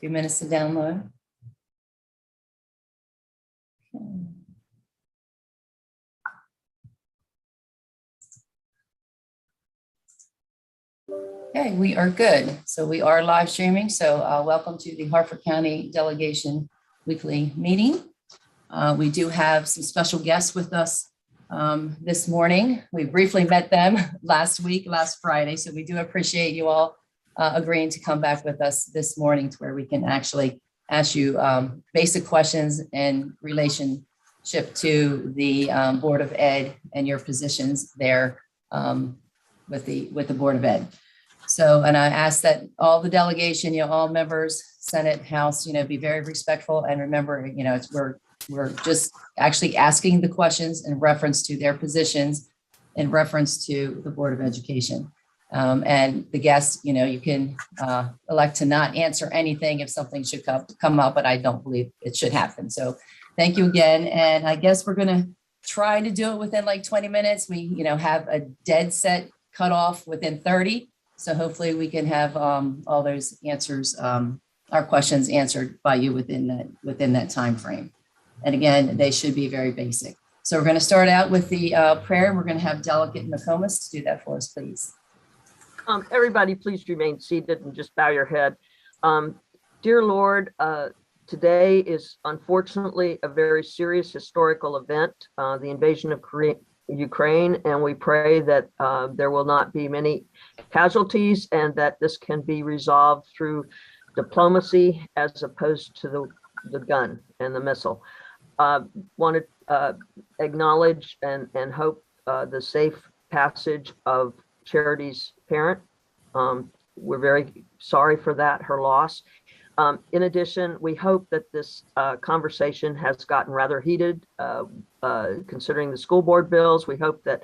Few minutes to download. Okay, we are good. So we are live streaming. So welcome to the Harford County Delegation Weekly Meeting. We do have some special guests with us this morning. We briefly met them last Friday. So we do appreciate you all agreeing to come back with us this morning to where we can actually ask you basic questions in relationship to the Board of Ed and your positions there with the Board of Ed. So, and I ask that all the delegation, all members, Senate, House, be very respectful and remember, we're just actually asking the questions in reference to their positions, in reference to the Board of Education. And the guests, you can elect to not answer anything if something should come up, but I don't believe it should happen. So thank you again. And I guess we're going to try to do it within like 20 minutes. We, have a dead set cutoff within 30. So hopefully we can have all those answers, our questions answered by you within that time frame. And again, they should be very basic. So we're going to start out with the prayer. We're going to have Delegate McComas to do that for us, please. Everybody, please remain seated and just bow your head. Dear Lord, today is unfortunately a very serious historical event, the invasion of Ukraine, and we pray that there will not be many casualties and that this can be resolved through diplomacy as opposed to the gun and the missile. Want to acknowledge and hope the safe passage of Charity's parent. We're very sorry for that, her loss. In addition, we hope that this conversation has gotten rather heated considering the school board bills. We hope that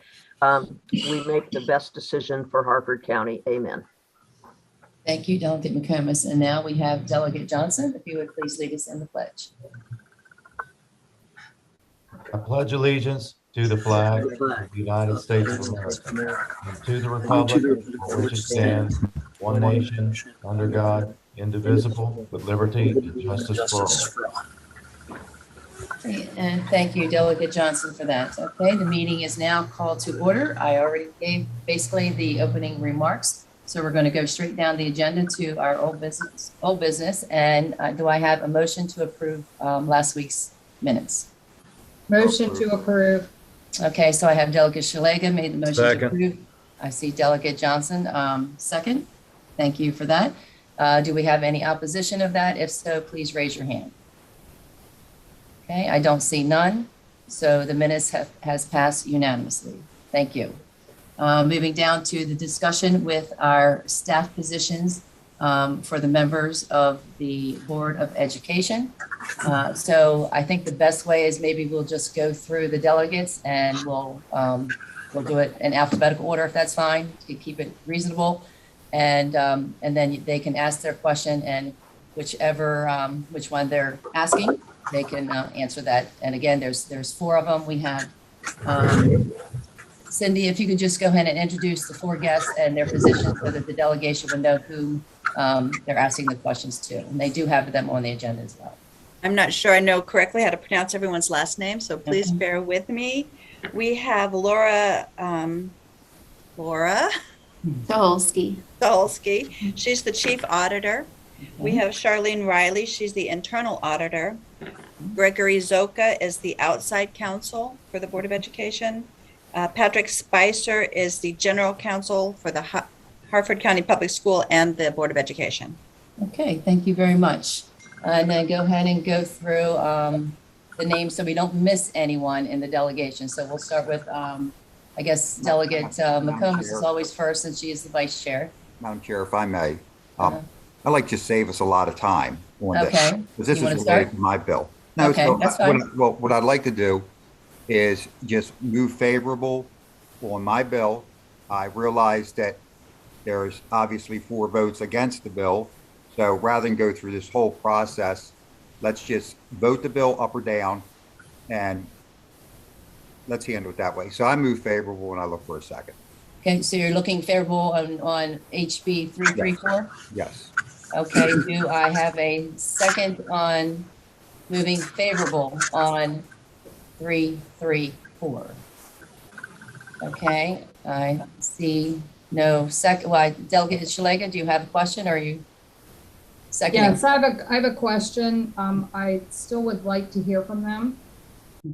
we make the best decision for Harford County. Amen. Thank you, Delegate McComas. And now we have Delegate Johnson, if you would please lead us in the pledge. I pledge allegiance to the flag of the United States of America, and to the republic for which it stands, one nation, under God, indivisible, with liberty and justice for all. And thank you, Delegate Johnson, for that. Okay, the meeting is now called to order. I already gave basically the opening remarks. So we're going to go straight down the agenda to our old business. And do I have a motion to approve last week's minutes? Motion to approve. Okay, so I have Delegate Shalega made the motion Second. to approve. I see Delegate Johnson second. Thank you for that. Do we have any opposition of that? If so, please raise your hand. Okay, I don't see none. So the minutes has passed unanimously. Thank you. Moving down to the discussion with our staff positions for the members of the Board of Education. So I think the best way is maybe we'll just go through the delegates and we'll do it in alphabetical order if that's fine, to keep it reasonable. And then they can ask their question, and which one they're asking, they can answer that. And again, there's four of them. We have Cindy, if you could just go ahead and introduce the four guests and their positions so that the delegation would know who they're asking the questions to. And they do have them on the agenda as well. I'm not sure I know correctly how to pronounce everyone's last name, so please bear with me. We have Laura Doholsky. She's the chief auditor. We have Charlene Riley. She's the internal auditor. Gregory Zoka is the outside counsel for the Board of Education. Patrick Spicer is the general counsel for the Harford County Public School and the Board of Education. Okay, thank you very much. And then go ahead and go through the names so we don't miss anyone in the delegation. So we'll start with, I guess, Delegate McComas is always first, since she is the vice chair. Madam Chair, if I may, I'd like to save us a lot of time on this. Okay. Because this You is wanna related to my bill. No, Okay, so that's fine. what I'd like to do is just move favorable on my bill. I realize that there's obviously 4 votes against the bill. So rather than go through this whole process, let's just vote the bill up or down and let's handle it that way. So I move favorable and I look for a second. Okay, so you're looking favorable on HB 334? Yes. Okay, do I have a second on moving favorable on 334? Okay, I see no second. Well, Delegate Shalega, do you have a question or are you seconding? Yes, I have a question. I still would like to hear from them.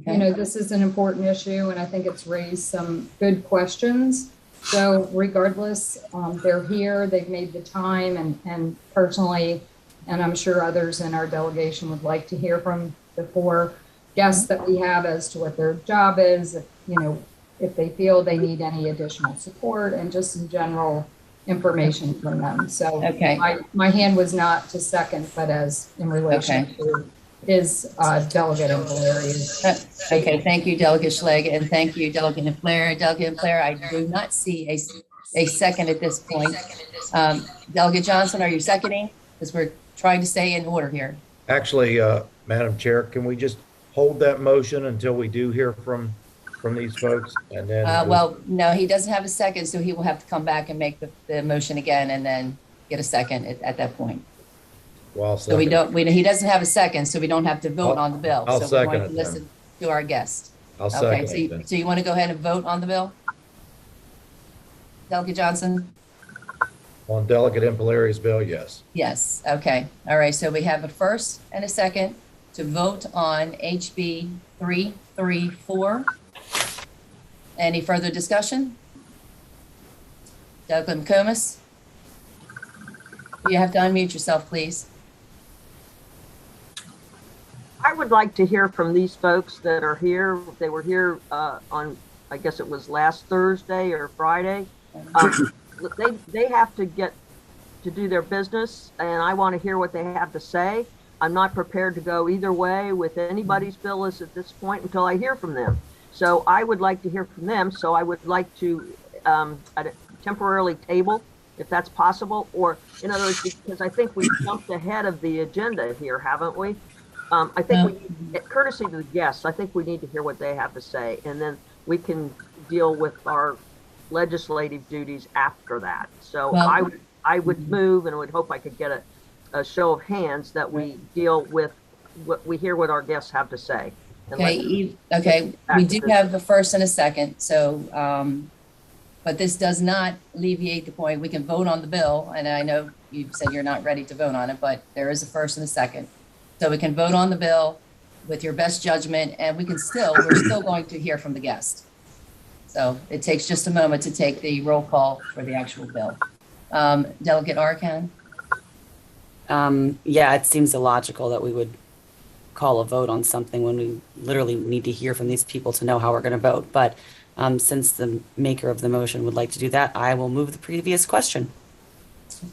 Okay. You know, this is an important issue and I think it's raised some good questions. So regardless, they're here, they've made the time and personally, and I'm sure others in our delegation would like to hear from the 4 guests that we have as to what their job is, you know, if they feel they need any additional support and just some general information from them. So Okay. my hand was not to second, but as in relation to his delegate and Valeri's. Okay, thank you, Delegate Schlegel, and thank you, Delegate Flair. Delegate Flair, I do not see a second at this point. Delegate Johnson, are you seconding? Because we're trying to stay in order here. Actually, Madam Chair, can we just hold that motion until we do hear from these folks? And then Well, no, he doesn't have a second, so he will have to come back and make the motion again and then get a second at that point. well, So he doesn't have a second, so we don't have to vote on the bill. I'll So we second want it to then. listen to our guest. I'll Okay, second it then. so you want to go ahead and vote on the bill? Delegate Johnson? On Delegate Impelari's bill, yes. Yes, okay. All right, so we have a first and a second to vote on HB 334. Any further discussion? Delegate McComas? You have to unmute yourself, please. I would like to hear from these folks that are here. They were here on, I guess it was last Thursday or Friday. They have to get to do their business, and I want to hear what they have to say. I'm not prepared to go either way with anybody's bill at this point until I hear from them. So I would like to hear from them. So I would like to temporarily table, if that's possible, or in other words, because I think we jumped ahead of the agenda here, haven't we? I think courtesy to the guests, I think we need to hear what they have to say, and then we can deal with our legislative duties after that. So Well, I would move and would hope I could get a show of hands that we deal with what we hear what our guests have to say. Okay, we do have a first and a second, so, but this does not alleviate the point. We can vote on the bill, and I know you said you're not ready to vote on it, but there is a first and a second. So we can vote on the bill with your best judgment, and we're still going to hear from the guest. So it takes just a moment to take the roll call for the actual bill. Delegate Arkan? Yeah, it seems illogical that we would call a vote on something when we literally need to hear from these people to know how we're going to vote. But since the maker of the motion would like to do that, I will move the previous question.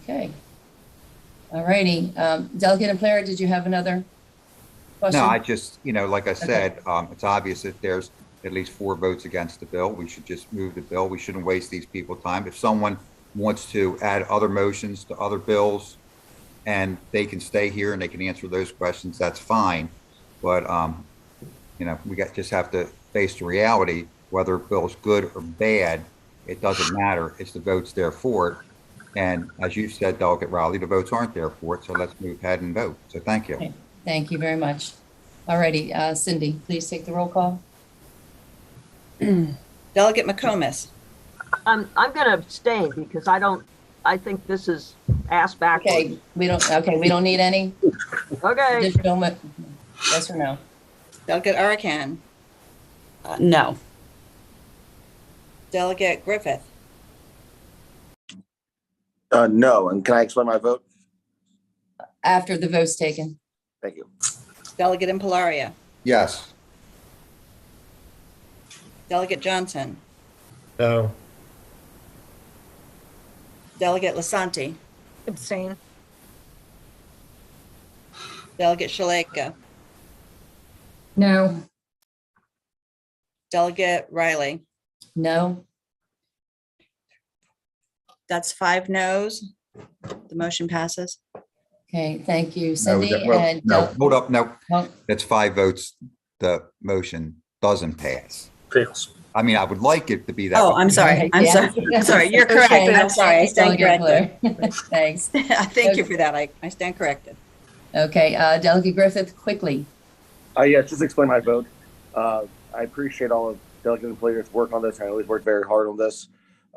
Okay. All righty. Delegate Player, did you have another question? No, I just, like I said, it's obvious that there's at least 4 votes against the bill. We should just move the bill. We shouldn't waste these people's time. If someone wants to add other motions to other bills and they can stay here and they can answer those questions, that's fine. But, we just have to face the reality, whether a bill is good or bad, it doesn't matter. It's the votes there for it. And as you said, Delegate Riley, the votes aren't there for it. So let's move ahead and vote. So thank you. Okay. Thank you very much. All righty. Cindy, please take the roll call. Delegate McComas. I'm going to abstain because I think this is ass backwards. Okay, we don't need any Okay. additional, yes or no? Delegate Arakan. No. Delegate Griffith. No, and can I explain my vote? After the vote's taken. Thank you. Delegate Impalaria. Yes. Delegate Johnson. No. Delegate Lasanti. Abstain. Delegate Shaleka. No, Delegate Riley. No? That's 5 no's. The motion passes. Okay, thank you, No, Cindy. And no, hold up. No, oh, that's 5 votes. The motion doesn't pass. Fails. I mean, I would like it to be that. Oh, way. I'm sorry. I'm Yeah. sorry. I'm sorry. You're correct. Okay. I'm sorry. I stand Delegate corrected. Blair. Thanks. Thank you for that. I stand corrected. Okay, Delegate Griffith, quickly. Yes, just explain my vote. I appreciate all of Delegate Blair's work on this. I always worked very hard on this.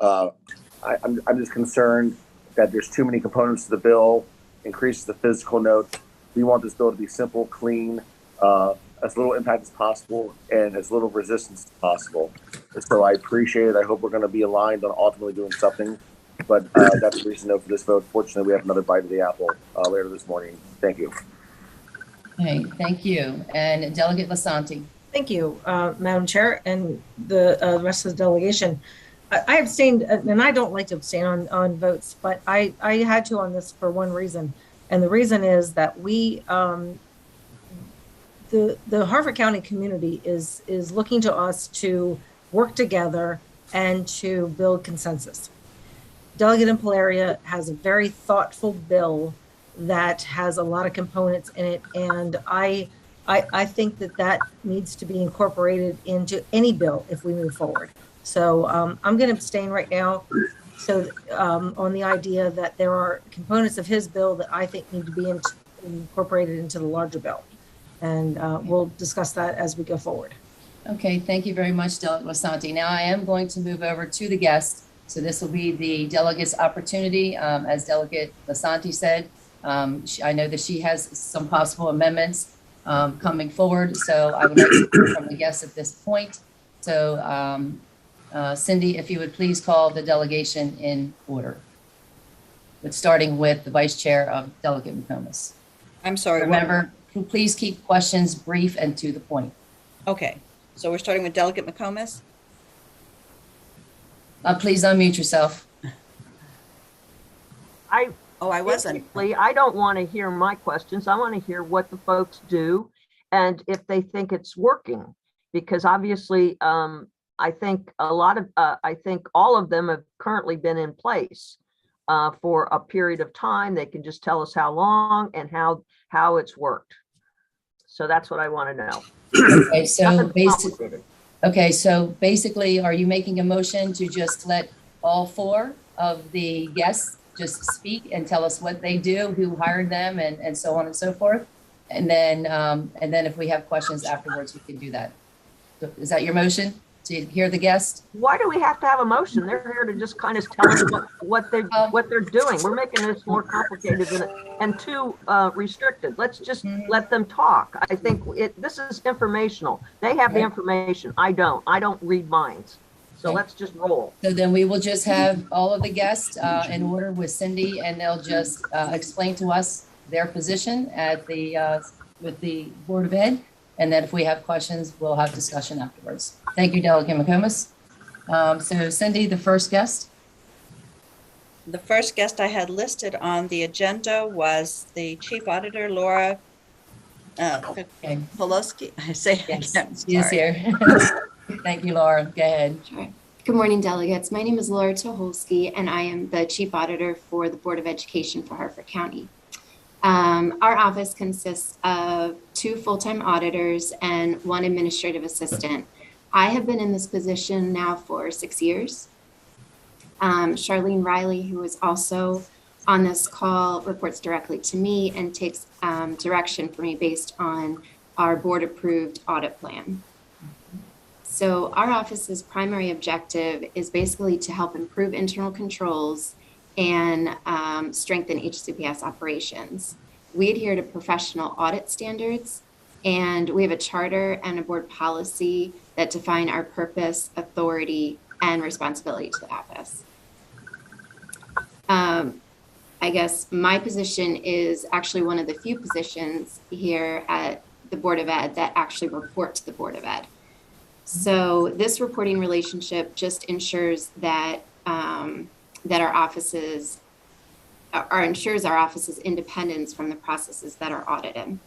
I'm just concerned that there's too many components to the bill, increases the physical note. We want this bill to be simple, clean, as little impact as possible, and as little resistance as possible. So I appreciate it. I hope we're going to be aligned on ultimately doing something. But that's the reason no for this vote. Fortunately, we have another bite of the apple later this morning. Thank you. Okay, thank you. And Delegate Lasanti. Thank you, Madam Chair, and the rest of the delegation. I abstained, and I don't like to abstain on votes, but I had to on this for one reason. And the reason is that we, the Harford County community is looking to us to work together and to build consensus. Delegate Impalaria has a very thoughtful bill that has a lot of components in it, and I think that needs to be incorporated into any bill if we move forward. So I'm going to abstain right now. So on the idea that there are components of his bill that I think need to be incorporated into the larger bill. And we'll discuss that as we go forward. Okay, thank you very much, Delegate Lasanti. Now I am going to move over to the guest. So this will be the delegate's opportunity. As Delegate Lasanti said, I know that she has some possible amendments coming forward. So I would like to hear from the guests at this point. So Cindy, if you would please call the delegation in order. But starting with the Vice Chair of Delegate McComas. I'm sorry. Remember, please keep questions brief and to the point. Okay. So we're starting with Delegate McComas. Please unmute yourself. I wasn't. I don't want to hear my questions. I want to hear what the folks do and if they think it's working, because obviously I think I think all of them have currently been in place for a period of time. They can just tell us how long and how it's worked. So that's what I want to know. Okay, so basically, are you making a motion to just let all four of the guests just speak and tell us what they do, who hired them, and so on and so forth? And then if we have questions afterwards, we can do that. So is that your motion, to hear the guest? Why do we have to have a motion? They're here to just kind of tell us what they're doing. We're making this more complicated and too restricted. Let's just let them talk. I think this is informational. They have the information. I don't read minds. So let's just roll. So then we will just have all of the guests in order with Cindy, and they'll just explain to us their position at with the Board of Ed. And then if we have questions, we'll have discussion afterwards. Thank you, Delegate McComas. So Cindy, the first guest. The first guest I had listed on the agenda was the Chief Auditor, Laura Polowski. I say Yes, again. she is here. Thank you, Laura. Go ahead. Sure. Good morning, delegates. My name is Laura Tucholsky, and I am the Chief Auditor for the Board of Education for Harford County. Our office consists of 2 full-time auditors and 1 administrative assistant. I have been in this position now for 6 years. Charlene Riley, who is also on this call, reports directly to me and takes direction for me based on our board-approved audit plan. So our office's primary objective is basically to help improve internal controls and strengthen HCPS operations. We adhere to professional audit standards, and we have a charter and a board policy that define our purpose, authority, and responsibility to the office. I guess my position is actually one of the few positions here at the Board of Ed that actually report to the Board of Ed. So this reporting relationship just ensures that that our office's independence from the processes that are audited.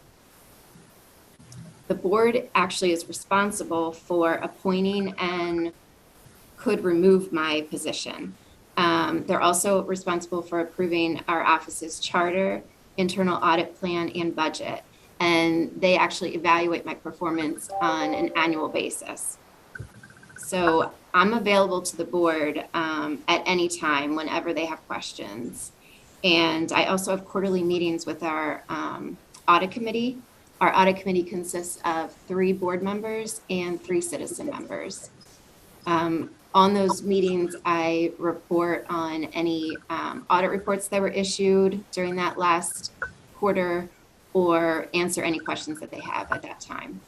The board actually is responsible for appointing and could remove my position. They're also responsible for approving our office's charter, internal audit plan, and budget. And they actually evaluate my performance on an annual basis. So I'm available to the board at any time whenever they have questions. And I also have quarterly meetings with our audit committee. Our audit committee consists of 3 board members and 3 citizen members. On those meetings, I report on any audit reports that were issued during that last quarter or answer any questions that they have at that time.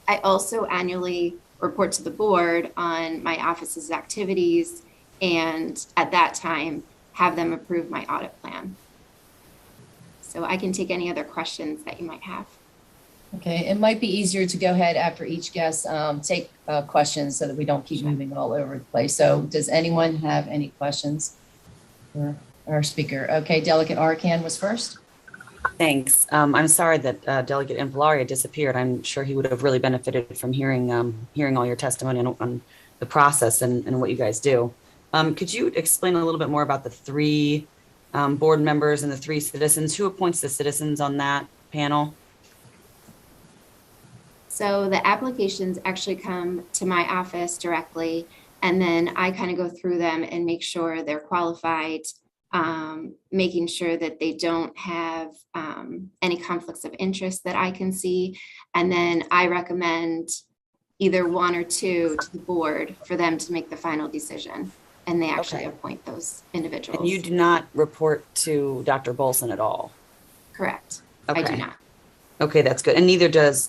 I also annually report to the board on my office's activities and at that time have them approve my audit plan. So I can take any other questions that you might have. Okay, it might be easier to go ahead after each guest, take questions so that we don't keep moving all over the place. So does anyone have any questions for our speaker? Okay, Delegate Arcan was first. Thanks. I'm sorry that Delegate Impalaria disappeared. I'm sure he would have really benefited from hearing all your testimony on the process and what you guys do. Could you explain a little bit more about the 3 board members and the 3 citizens? Who appoints the citizens on that panel? So the applications actually come to my office directly, and then I kind of go through them and make sure they're qualified, making sure that they don't have any conflicts of interest that I can see. And then I recommend either 1 or 2 to the board for them to make the final decision. And they actually appoint those individuals. And you do not report to Dr. Bolson at all? Correct. Okay. I do not. Okay, that's good. And neither does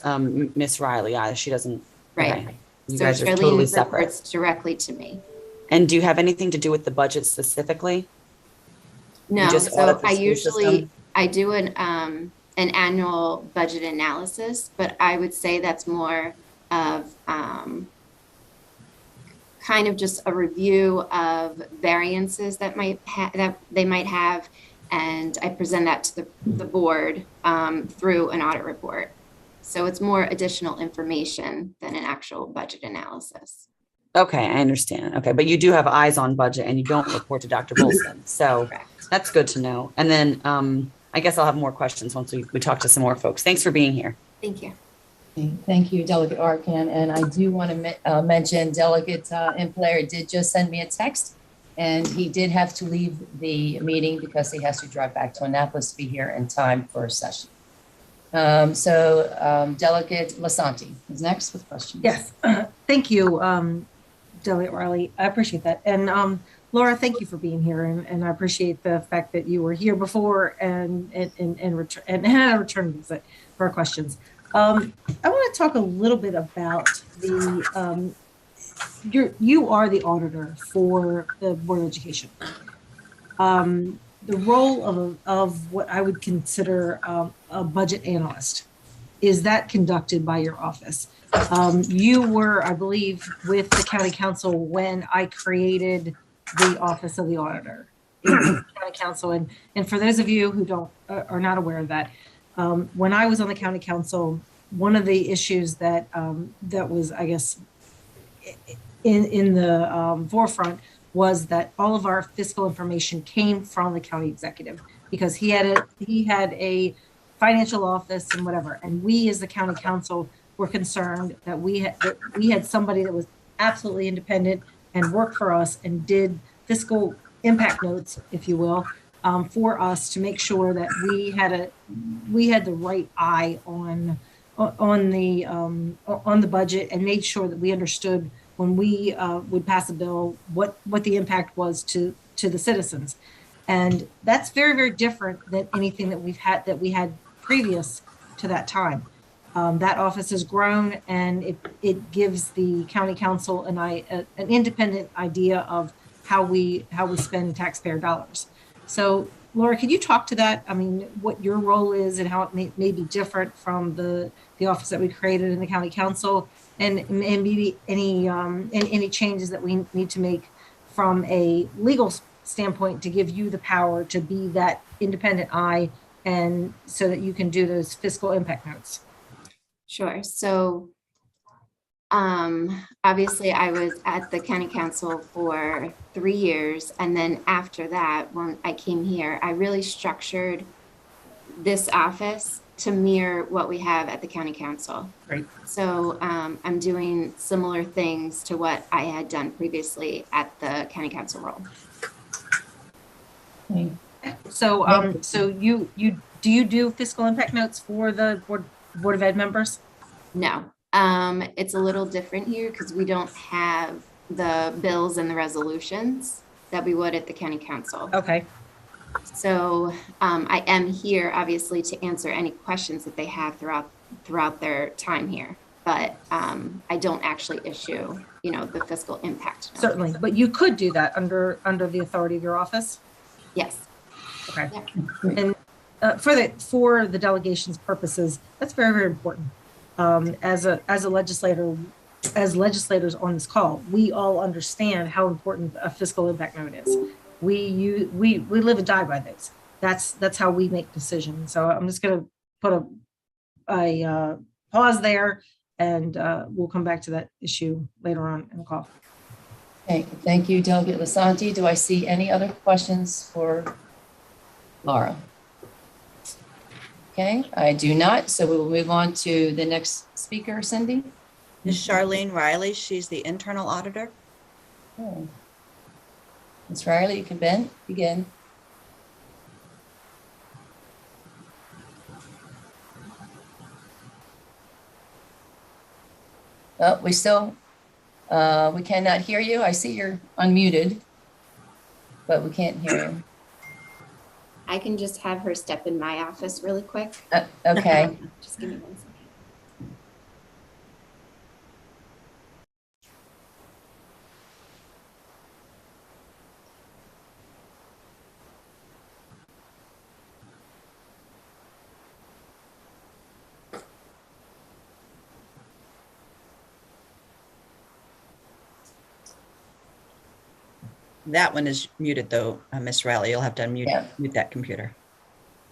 Miss Riley either. She doesn't. Right. Okay. You So guys are Charlene totally separate. reports directly to me. And do you have anything to do with the budget specifically? No, just so audit the I school usually, system? I do an annual budget analysis, but I would say that's more of kind of just a review of variances that they might have, and I present that to the board through an audit report. So it's more additional information than an actual budget analysis. Okay, I understand. Okay, but you do have eyes on budget and you don't report to Dr. Bolson. So Correct. that's good to know. And then I guess I'll have more questions once we talk to some more folks. Thanks for being here. Thank you. Thank you, Delegate Arcan. And I do want to mention Delegate Impalaria did just send me a text, and he did have to leave the meeting because he has to drive back to Annapolis to be here in time for a session. Delegate Lasanti is next with questions. Yes, thank you, Delegate Riley. I appreciate that. And Laura, thank you for being here. And I appreciate the fact that you were here before and had a return visit for our questions. I want to talk a little bit about the, you are the auditor for the Board of Education. The role of what I would consider a budget analyst, is that conducted by your office? You were, I believe, with the county council when I created the office of the auditor in the county council. And for those of you who are not aware of that, when I was on the county council, one of the issues that was, I guess, in the forefront was that all of our fiscal information came from the county executive, because he had a financial office and whatever. And we, as the county council, were concerned that we had somebody that was absolutely independent and worked for us and did fiscal impact notes, if you will, for us to make sure that we had the right eye on the budget, and made sure that we understood when we would pass a bill what the impact was to the citizens. And that's very, very different than anything that we had previous to that time. That office has grown, and it gives the county council and an independent idea of how we spend taxpayer dollars. So Laura, could you talk to that? I mean, what your role is and how it may be different from the office that we created in the county council, and maybe any changes that we need to make from a legal standpoint to give you the power to be that independent eye, and so that you can do those fiscal impact notes. Sure. So obviously I was at the county council for 3 years. And then after that, when I came here, I really structured this office to mirror what we have at the county council. Great. So I'm doing similar things to what I had done previously at the county council role. Okay. So, so you do fiscal impact notes for the Board of Ed members? No, it's a little different here because we don't have the bills and the resolutions that we would at the county council. Okay. So I am here obviously to answer any questions that they have throughout their time here, but I don't actually issue, the fiscal impact note. Certainly, but you could do that under the authority of your office? Yes. Okay. Great. And for the delegation's purposes, that's very, very important. As a legislator, as legislators on this call, we all understand how important a fiscal impact note is. We live and die by those. That's how we make decisions. So I'm just going to put a pause there, and we'll come back to that issue later on in the call. Okay, thank you, Delegate Lasanti. Do I see any other questions for Laura? Okay, I do not. So we will move on to the next speaker, Cindy. Ms. Charlene Riley, she's the internal auditor. Okay. Ms. Riley, you can begin. Oh, we cannot hear you. I see you're unmuted, but we can't hear you. I can just have her step in my office really quick. Okay. Just give me 1 second. That one is muted though, Ms. Riley. You'll have to mute that computer.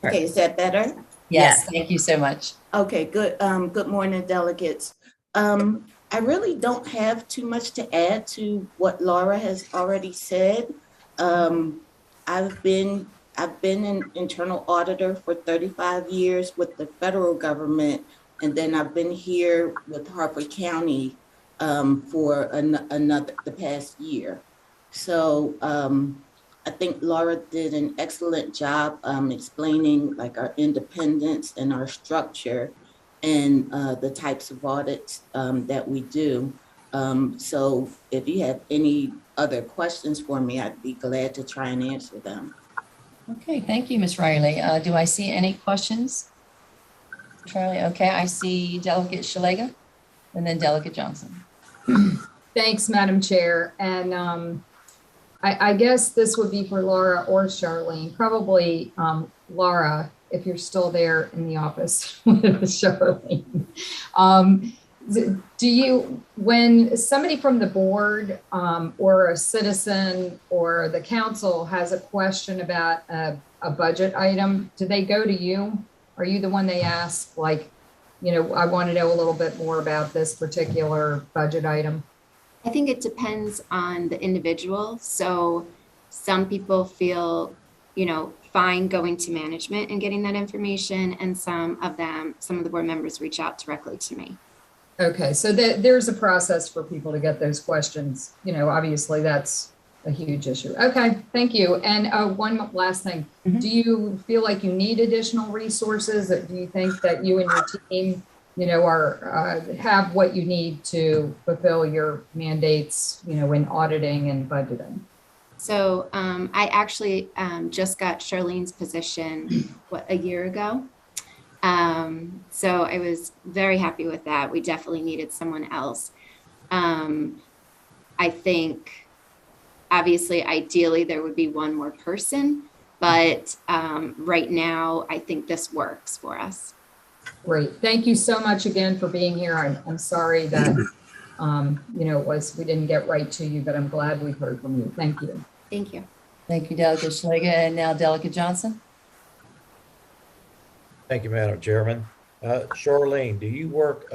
Okay, is that better? Yes, thank you so much. Okay, good. Good morning, delegates. I really don't have too much to add to what Laura has already said. I've been an internal auditor for 35 years with the federal government, and then I've been here with Harford County for the past year. So I think Laura did an excellent job explaining like our independence and our structure and the types of audits that we do. So if you have any other questions for me, I'd be glad to try and answer them. Okay, thank you, Ms. Riley. Do I see any questions? Charlie, okay, I see Delegate Shalega and then Delegate Johnson. Thanks, Madam Chair. And I guess this would be for Laura or Charlene, probably Laura, if you're still there in the office with Charlene. Do you, when somebody from the board or a citizen or the council has a question about a budget item, do they go to you? Are you the one they ask, like, I want to know a little bit more about this particular budget item? I think it depends on the individual. So some people feel, fine going to management and getting that information. And some of the board members reach out directly to me. Okay, so there's a process for people to get those questions. Obviously that's a huge issue. Okay, thank you. And one last thing. Mm-hmm. Do you feel like you need additional resources? Do you think that you and your team have what you need to fulfill your mandates, in auditing and budgeting? So I actually just got Charlene's position, a year ago. So I was very happy with that. We definitely needed someone else. I think, obviously, ideally, there would be one more person, but right now, I think this works for us. Great. Thank you so much again for being here. I'm sorry that, we didn't get right to you, but I'm glad we heard from you. Thank you. Thank you. Thank you, Delegate Shalega. And now Delegate Johnson. Thank you, Madam Chairman. Charlene, do you work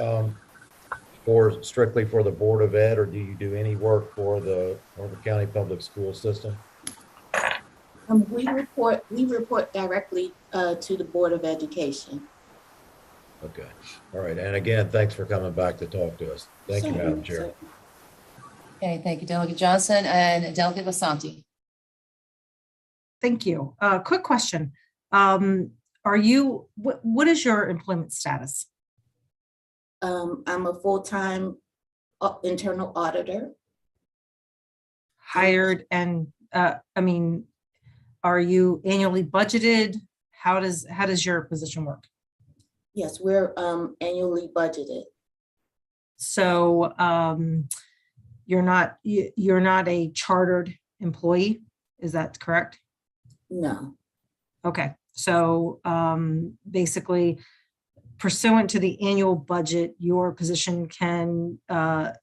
strictly for the Board of Ed, or do you do any work for the Harford County Public School System? We report directly to the Board of Education. Okay. All right. And again, thanks for coming back to talk to us. Thank you, Madam Chair. Okay, thank you, Delegate Johnson and Delegate Lasanti. Thank you. Quick question. Are you, what is your employment status? I'm a full-time internal auditor. Hired and, are you annually budgeted? How does your position work? Yes, we're annually budgeted. So you're not a chartered employee, is that correct? No. Okay, so basically pursuant to the annual budget, your position can, the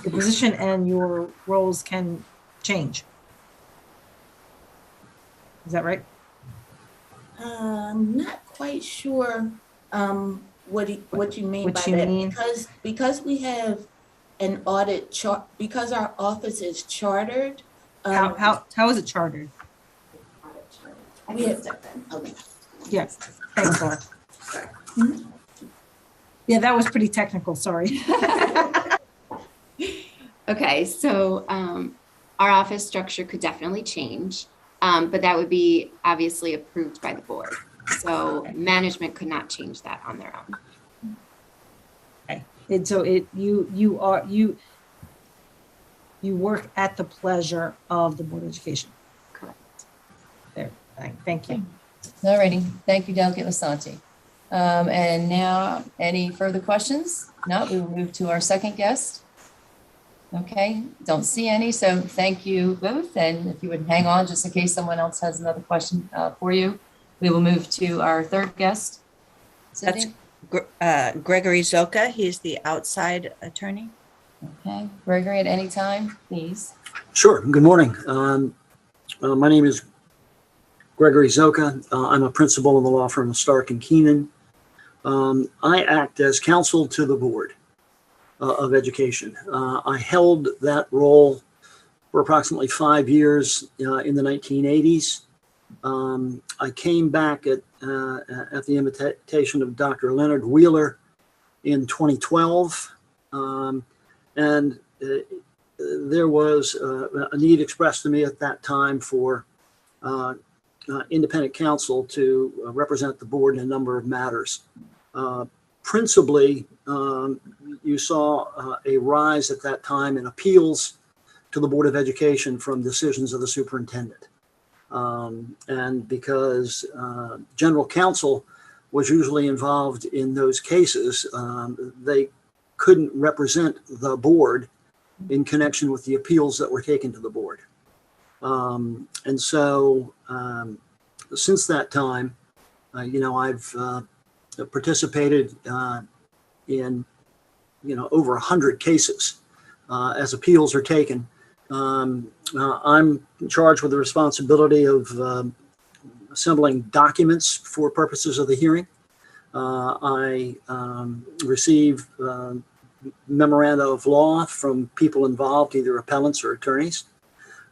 position and your roles can change. Is that right? I'm not quite sure what you mean What by you that. mean? Because we have an audit chart, because our office is chartered. How is it chartered? We have, okay. Yes, thanks, Laura. Yeah, that was pretty technical, sorry. Okay, so our office structure could definitely change, but that would be obviously approved by the board. So management could not change that on their own. Okay, and so you work at the pleasure of the Board of Education. Correct. There, thank you. All righty. Thank you, Delegate Lasanti. And now, any further questions? No, we will move to our second guest. Okay, don't see any, so thank you both. And if you would hang on just in case someone else has another question for you, we will move to our third guest. That's Cindy? Gregory Zoka. He's the outside attorney. Okay, Gregory, at any time, please. Sure. Good morning. My name is Gregory Zoka. I'm a principal in the law firm of Stark and Keenan. I act as counsel to the Board of Education. I held that role for approximately 5 years in the 1980s. I came back at the invitation of Dr. Leonard Wheeler in 2012. And there was a need expressed to me at that time for independent counsel to represent the board in a number of matters. Principally, you saw a rise at that time in appeals to the Board of Education from decisions of the superintendent. And because general counsel was usually involved in those cases, they couldn't represent the board in connection with the appeals that were taken to the board. And so since that time, I've participated in, over 100 cases as appeals are taken. I'm charged with the responsibility of assembling documents for purposes of the hearing. I receive memoranda of law from people involved, either appellants or attorneys.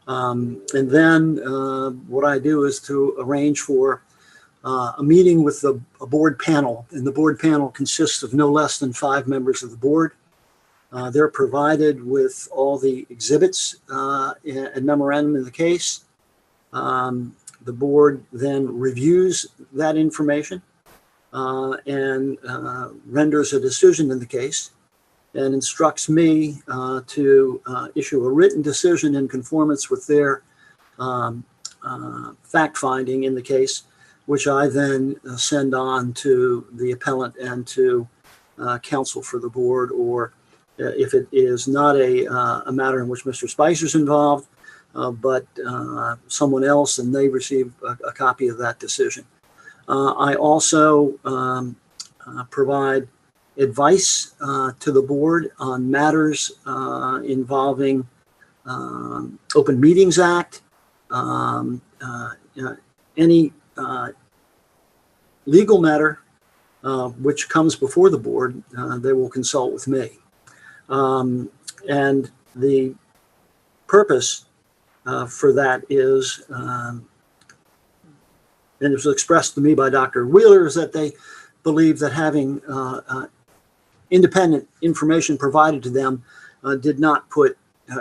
And then what I do is to arrange for a meeting with a board panel, and the board panel consists of no less than 5 members of the board. They're provided with all the exhibits and memorandum in the case. The board then reviews that information and renders a decision in the case and instructs me to issue a written decision in conformance with their fact finding in the case, which I then send on to the appellant and to counsel for the board, or if it is not a matter in which Mr. Spicer's involved, but someone else, and they receive a copy of that decision. I also provide advice to the board on matters involving Open Meetings Act, any legal matter which comes before the board, they will consult with me. And the purpose for that is, and it was expressed to me by Dr. Wheeler, is that they believe that having independent information provided to them did not put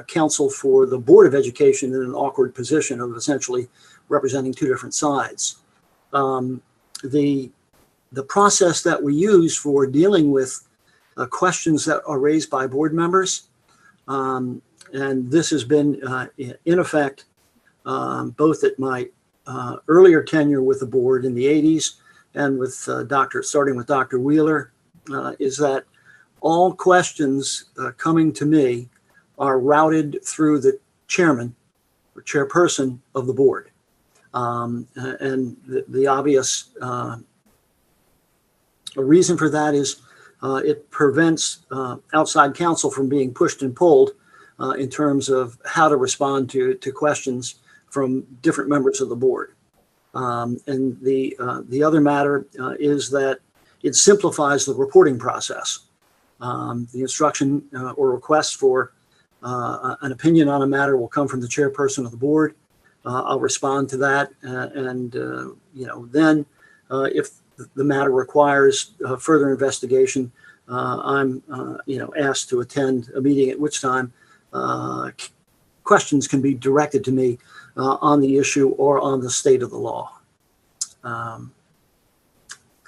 counsel for the Board of Education in an awkward position of essentially representing two different sides. The process that we use for dealing with questions that are raised by board members, and this has been in effect both at my earlier tenure with the board in the 80s and with starting with Dr. Wheeler, is that all questions coming to me are routed through the chairman or chairperson of the board. And the obvious reason for that is it prevents outside counsel from being pushed and pulled in terms of how to respond to questions from different members of the board. And the other matter is that it simplifies the reporting process. The instruction or request for an opinion on a matter will come from the chairperson of the board. I'll respond to that, and then if the matter requires further investigation, I'm asked to attend a meeting at which time questions can be directed to me on the issue or on the state of the law.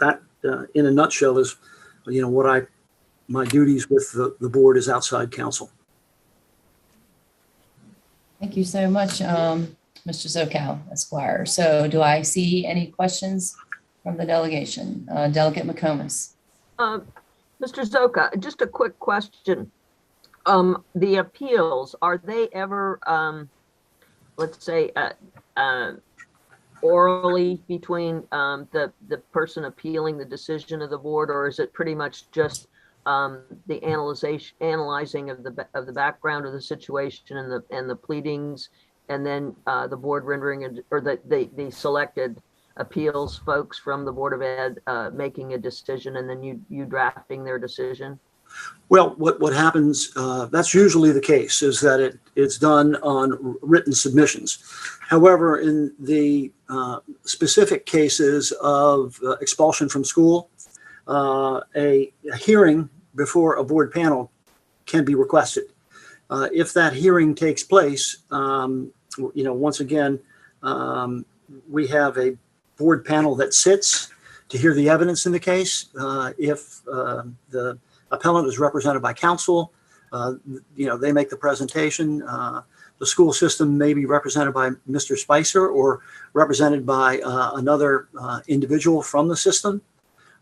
That, in a nutshell, is what my duties with the board as outside counsel. Thank you so much, Mr. Zoka, Esquire. So do I see any questions from the delegation? Delegate McComas. Mr. Zoka, just a quick question. The appeals, are they ever, let's say, orally between the person appealing the decision of the board, or is it pretty much just the analyzing of the background of the situation and the pleadings, and then the board rendering or the selected appeals folks from the Board of Ed making a decision, and then you drafting their decision? Well, what happens, that's usually the case, is that it's done on written submissions. However, in the specific cases of expulsion from school, a hearing before a board panel can be requested. If that hearing takes place, once again, we have a board panel that sits to hear the evidence in the case. If the appellant is represented by counsel, they make the presentation. The school system may be represented by Mr. Spicer or represented by another individual from the system.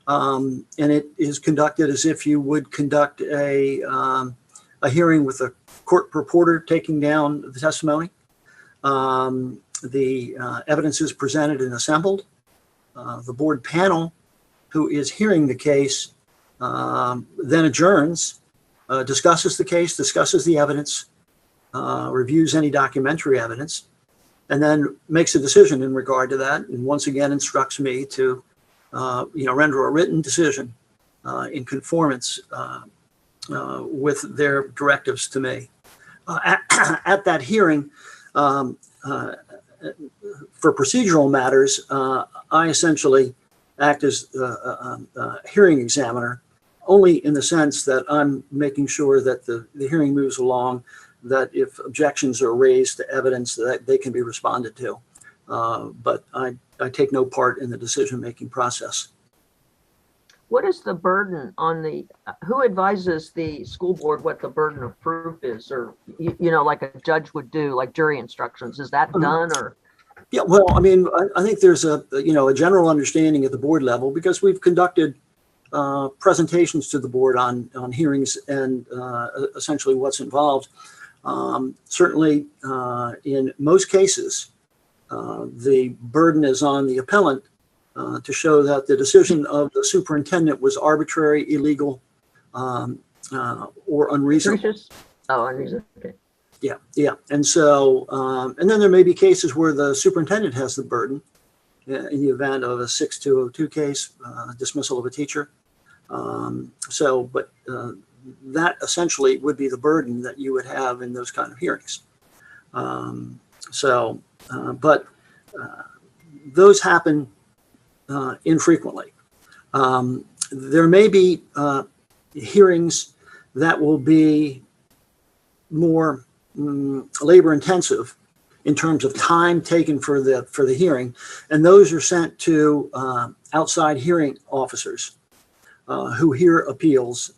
And it is conducted as if you would conduct a hearing with a court reporter taking down the testimony. The evidence is presented and assembled. The board panel, who is hearing the case, then adjourns, discusses the case, discusses the evidence, reviews any documentary evidence, and then makes a decision in regard to that. And once again, instructs me to, render a written decision in conformance with their directives to me. At that hearing, for procedural matters, I essentially act as a hearing examiner, only in the sense that I'm making sure that the hearing moves along, that if objections are raised to evidence, that they can be responded to. But I take no part in the decision-making process. What is the burden on who advises the school board what the burden of proof is, or, like a judge would do, like jury instructions? Is that done, or? Yeah, well, I mean, I think there's a general understanding at the board level, because we've conducted presentations to the board on hearings and essentially what's involved. Certainly, in most cases, the burden is on the appellant to show that the decision of the superintendent was arbitrary, illegal, or unreasonable. Oh, unreasonable. Okay. Yeah. And so, and then there may be cases where the superintendent has the burden in the event of a 6202 case, dismissal of a teacher. But that essentially would be the burden that you would have in those kind of hearings. But those happen infrequently. There may be hearings that will be more labor intensive in terms of time taken for the hearing, and those are sent to outside hearing officers who hear appeals,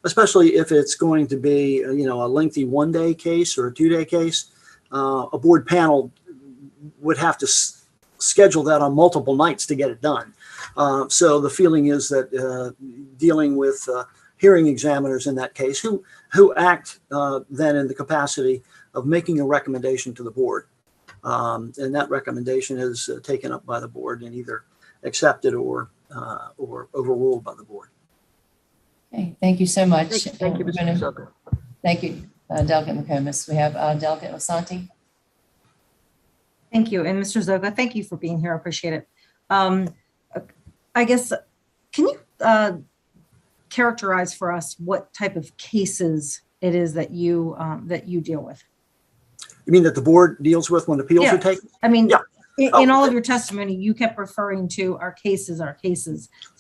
especially if it's going to be a lengthy 1-day case or a 2-day case. A board panel would have to schedule that on multiple nights to get it done. So the feeling is that dealing with hearing examiners in that case who act then in the capacity of making a recommendation to the board. And that recommendation is taken up by the board and either accepted or overruled by the board. Okay, thank you so much. Thank you, Mr. Zoka. Thank you, Delegate McComas. We have Delegate Lasanti. Thank you. And Mr. Zoga, thank you for being here. I appreciate it. I guess, can you characterize for us what type of cases it is that you deal with? You mean that the board deals with when appeals are taken? I mean, Yeah. in all of your testimony, you kept referring to our cases. So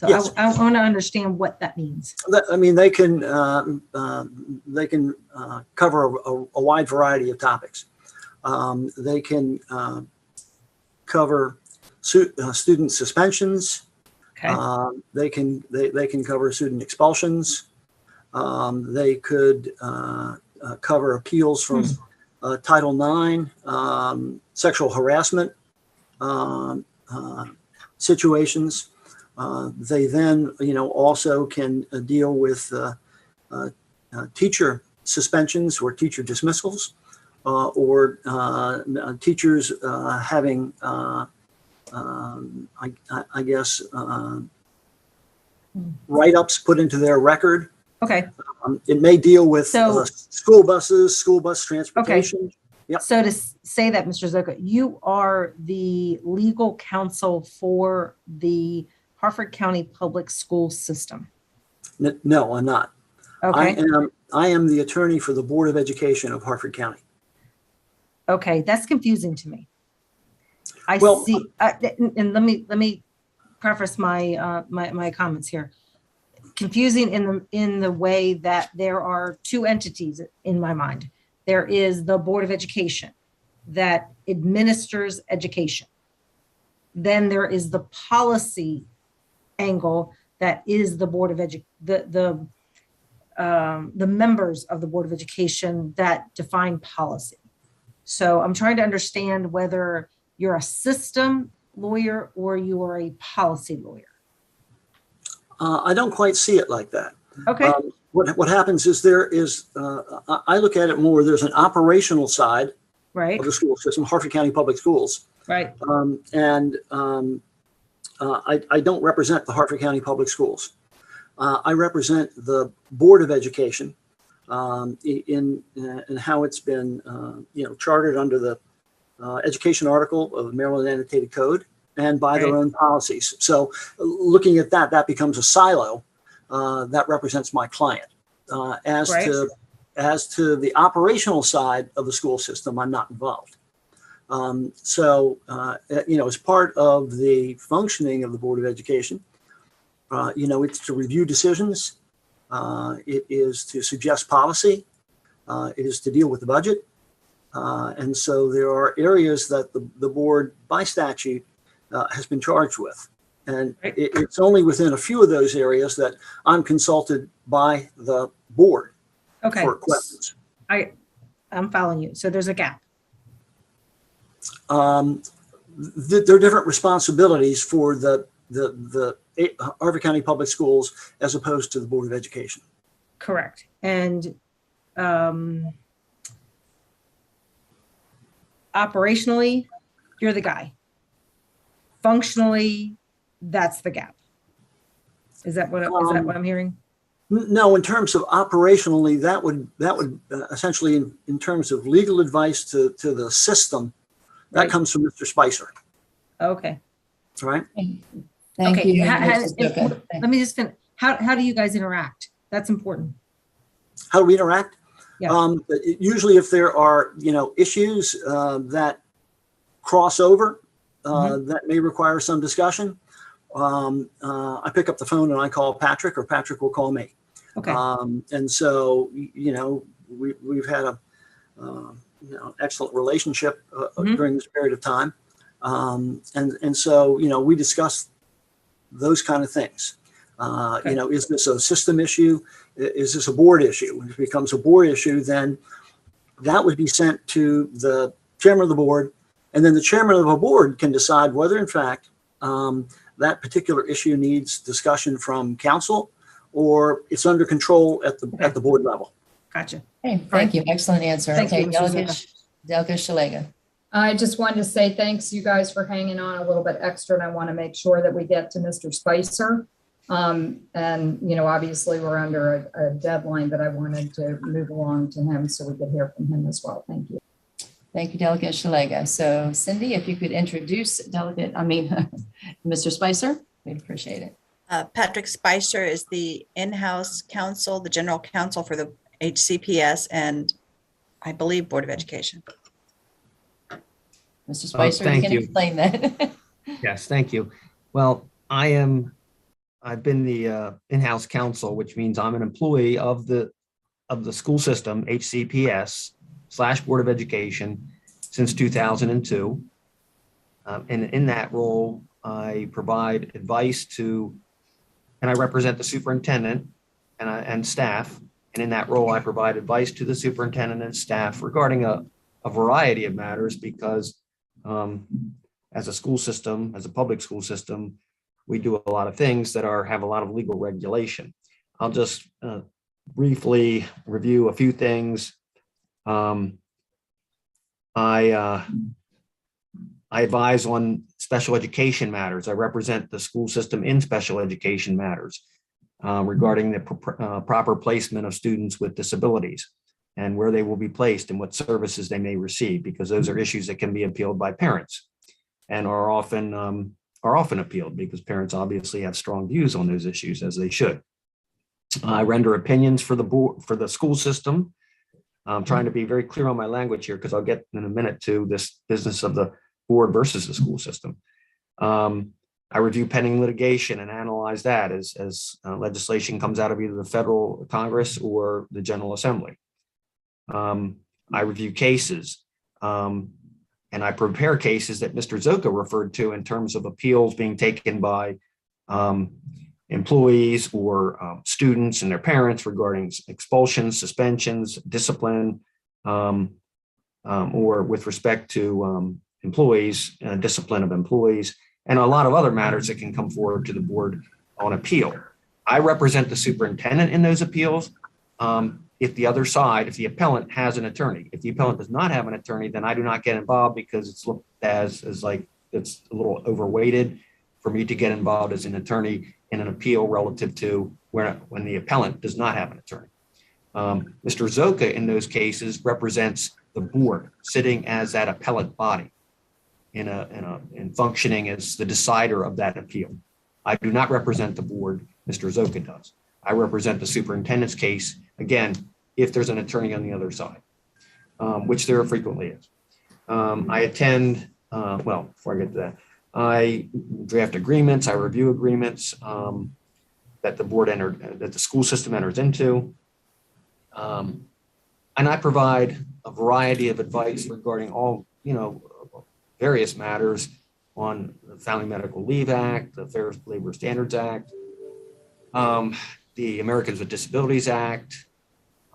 Yes. I want to understand what that means. I mean, they can cover a wide variety of topics. They can cover student suspensions. Okay. They can cover student expulsions. They could cover appeals from Title IX, sexual harassment situations. They then, also can deal with teacher suspensions or teacher dismissals, or teachers having, I guess, write-ups put into their record. Okay. It may deal with So- school buses, school bus transportation. Yep. So to say that, Mr. Zoka, you are the legal counsel for the Harford County Public School System. No, I'm not. Okay. I am the attorney for the Board of Education of Harford County. Okay, that's confusing to me. Well- See, and let me preface my my comments here. Confusing in the way that there are two entities in my mind. There is the Board of Education that administers education. Then there is the policy angle that is the Board of the members of the Board of Education that define policy. So I'm trying to understand whether you're a system lawyer or you are a policy lawyer. I don't quite see it like that. Okay. What happens is there is, I look at it more, there's an operational side Right. of the school system, Harford County Public Schools. Right. I don't represent the Harford County Public Schools. I represent the Board of Education in how it's been, chartered under the education article of the Maryland Annotated Code and by their own policies. So looking at that becomes a silo that represents my client. As to the operational side of the school system, I'm not involved. As part of the functioning of the Board of Education, it's to review decisions. It is to suggest policy. It is to deal with the budget. And so there are areas that the board by statute has been charged with. And it's only within a few of those areas that I'm consulted by the board for questions. I'm following you. So there's a gap. There are different responsibilities for the Harford County Public Schools as opposed to the Board of Education. Correct. And operationally, you're the guy. Functionally, that's the gap. Is that what I'm hearing? No, in terms of operationally, that would essentially, in terms of legal advice to the system, that comes from Mr. Spicer. Okay. All right. Thank you. Let me just finish. How do you guys interact? That's important. How do we interact? Yeah. Usually if there are, issues that cross over, that may require some discussion, I pick up the phone and I call Patrick, or Patrick will call me. Okay. And so, we've had a excellent relationship during this period of time. And so, we discuss those kind of things. Is this a system issue? Is this a board issue? When it becomes a board issue, then that would be sent to the chairman of the board. And then the chairman of the board can decide whether, in fact, that particular issue needs discussion from council or it's under control at the board level. Gotcha. Okay, thank you. Excellent answer. Thank Okay, you, Mr. Delegate Shalega. I just wanted to say thanks you guys for hanging on a little bit extra, and I want to make sure that we get to Mr. Spicer. And, obviously we're under a deadline, but I wanted to move along to him so we could hear from him as well. Thank you. Thank you, Delegate Shalega. So Cindy, if you could introduce Mr. Spicer, we'd appreciate it. Patrick Spicer is the in-house counsel, the general counsel for the HCPS and I believe Board of Education. Mr. Spicer, you can explain that. Yes, thank you. Well, I've been the in-house counsel, which means I'm an employee of the school system, HCPS / Board of Education, since 2002. And in that role, I provide advice to, and I represent the superintendent and staff. And in that role, I provide advice to the superintendent and staff regarding a variety of matters because as a school system, as a public school system, we do a lot of things that have a lot of legal regulation. I'll just briefly review a few things. I advise on special education matters. I represent the school system in special education matters regarding the proper placement of students with disabilities and where they will be placed and what services they may receive, because those are issues that can be appealed by parents and are often appealed because parents obviously have strong views on those issues, as they should. I render opinions for the board, for the school system. I'm trying to be very clear on my language here because I'll get in a minute to this business of the board versus the school system. I review pending litigation and analyze that as legislation comes out of either the federal Congress or the General Assembly. I review cases and I prepare cases that Mr. Zoka referred to in terms of appeals being taken by employees or students and their parents regarding expulsions, suspensions, discipline, or with respect to employees, discipline of employees, and a lot of other matters that can come forward to the board on appeal. I represent the superintendent in those appeals. If the other side, if the appellant has an attorney, if the appellant does not have an attorney, then I do not get involved because it's looked as like it's a little overweighted for me to get involved as an attorney in an appeal relative to when the appellant does not have an attorney. Mr. Zoka in those cases represents the board sitting as that appellate body in functioning as the decider of that appeal. I do not represent the board, Mr. Zoka does. I represent the superintendent's case, again, if there's an attorney on the other side, which there frequently is. I attend, before I get to that, I draft agreements, I review agreements that the board that the school system enters into. And I provide a variety of advice regarding all, various matters on the Family Medical Leave Act, the Fair Labor Standards Act, the Americans with Disabilities Act,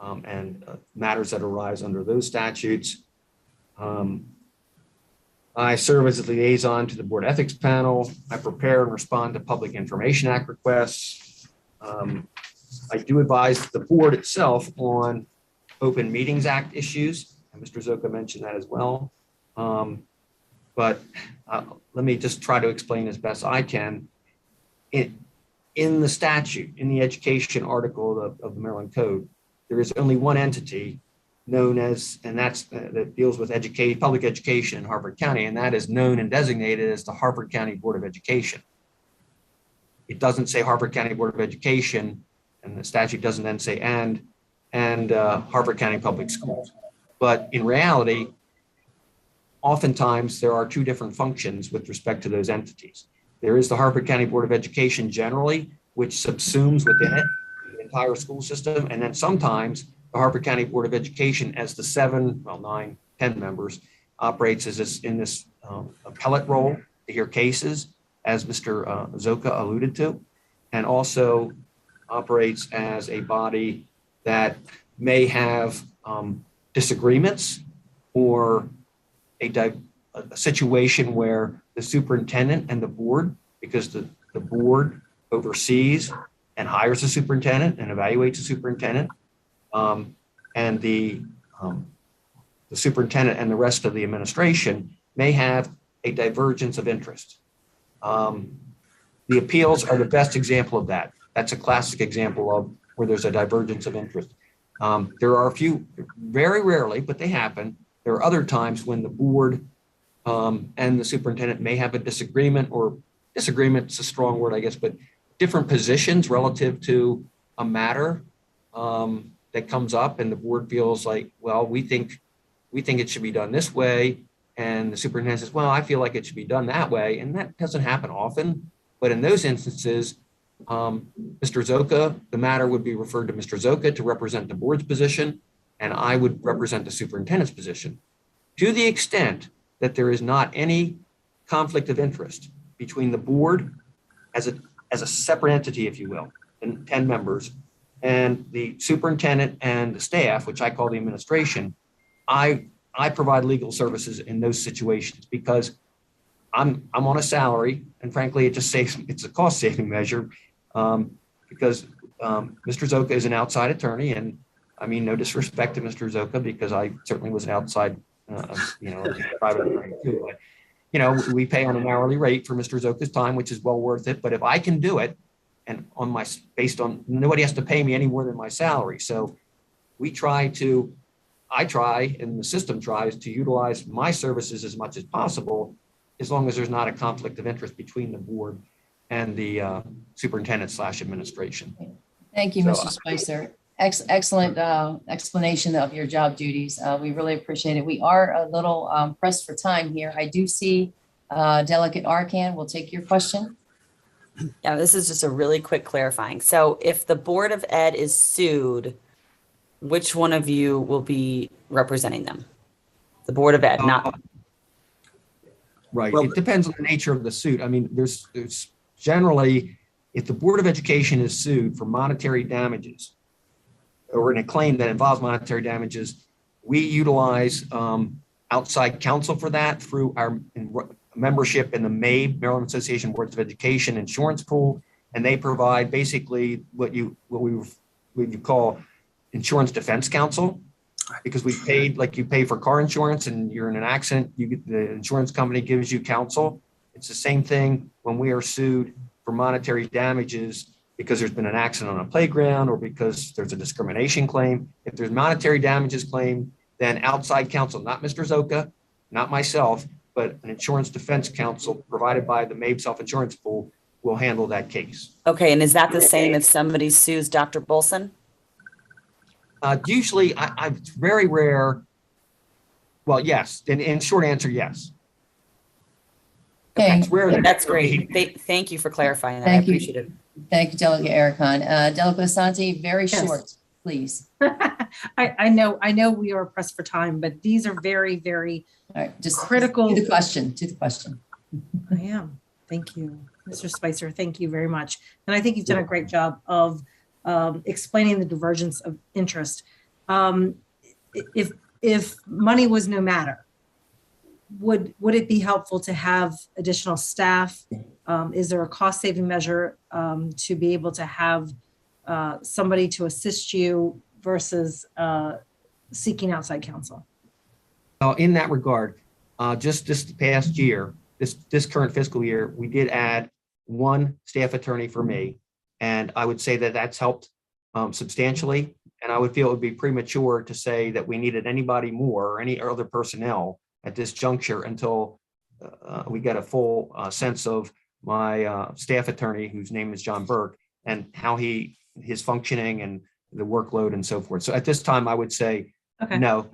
and matters that arise under those statutes. I serve as a liaison to the Board Ethics Panel. I prepare and respond to Public Information Act requests. I do advise the board itself on Open Meetings Act issues, and Mr. Zoka mentioned that as well. But let me just try to explain as best I can. In the statute, in the education article of the Maryland Code, there is only one entity known as, and that deals with public education in Harford County, and that is known and designated as the Harford County Board of Education. It doesn't say Harford County Board of Education, and the statute doesn't then say and Harford County Public Schools. But in reality, oftentimes there are two different functions with respect to those entities. There is the Harford County Board of Education generally, which subsumes within it the entire school system. And then sometimes the Harford County Board of Education, as the 9, 10 members, operates as in this appellate role to hear cases, as Mr. Zoka alluded to, and also operates as a body that may have disagreements or a situation where the superintendent and the board, because the board oversees and hires a superintendent and evaluates a superintendent, and the superintendent and the rest of the administration may have a divergence of interest. The appeals are the best example of that. That's a classic example of where there's a divergence of interest. There are a few, very rarely, but they happen. There are other times when the board and the superintendent may have a disagreement, or disagreement's a strong word, I guess, but different positions relative to a matter that comes up, and the board feels like, well, we think it should be done this way, and the superintendent says, well, I feel like it should be done that way, and that doesn't happen often. But in those instances, Mr. Zoka, the matter would be referred to Mr. Zoka to represent the board's position, and I would represent the superintendent's position. To the extent that there is not any conflict of interest between the board as a separate entity, if you will, and 10 members, and the superintendent and the staff, which I call the administration, I provide legal services in those situations because I'm on a salary, and frankly, it's a cost saving measure because Mr. Zoka is an outside attorney, and I mean, no disrespect to Mr. Zoka, because I certainly was an outside, private attorney too. But, we pay on an hourly rate for Mr. Zoka's time, which is well worth it. But if I can do it, and based on, nobody has to pay me any more than my salary. So I try, and the system tries to utilize my services as much as possible, as long as there's not a conflict of interest between the board and the superintendent/administration. Thank you, Mr. Spicer. Excellent explanation of your job duties. We really appreciate it. We are a little pressed for time here. I do see Delegate Arkan will take your question. Yeah, this is just a really quick clarifying. So if the Board of Ed is sued, which one of you will be representing them? The Board of Ed, not. Right. Well, it depends on the nature of the suit. I mean, there's generally, if the Board of Education is sued for monetary damages or in a claim that involves monetary damages, we utilize outside counsel for that through our membership in the MABE, Maryland Association of Boards of Education insurance pool. And they provide basically what you call insurance defense counsel, because we paid, like you pay for car insurance and you're in an accident, the insurance company gives you counsel. It's the same thing when we are sued for monetary damages because there's been an accident on a playground or because there's a discrimination claim. If there's monetary damages claim, then outside counsel, not Mr. Zoka, not myself, but an insurance defense counsel provided by the MABE self-insurance pool will handle that case. Okay, and is that the same if somebody sues Dr. Bolson? Usually, it's very rare. Well, yes. In short answer, yes. Okay. It's rare. That's great. Thank you for clarifying that. I appreciate it. Thank you, Delegate Arkan. Delegate Asante, very short, please. I know we are pressed for time, but these are very, very just critical. To the question. I am. Thank you, Mr. Spicer. Thank you very much. And I think you've done a great job of explaining the divergence of interest. If money was no matter, would it be helpful to have additional staff? Is there a cost saving measure to be able to have somebody to assist you versus seeking outside counsel? In that regard, just this past year, this current fiscal year, we did add one staff attorney for me. And I would say that that's helped substantially. And I would feel it would be premature to say that we needed anybody more or any other personnel at this juncture until we get a full sense of my staff attorney, whose name is John Burke, and how his functioning and the workload and so forth. So at this time, I would say no.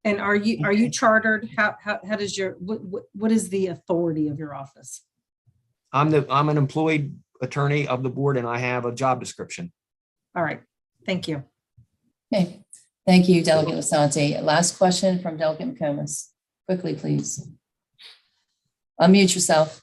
And are you chartered? How does what is the authority of your office? I'm an employed attorney of the board, and I have a job description. All right, thank you. Okay, thank you, Delegate Asante. Last question from Delegate McComas. Quickly, please. Unmute yourself.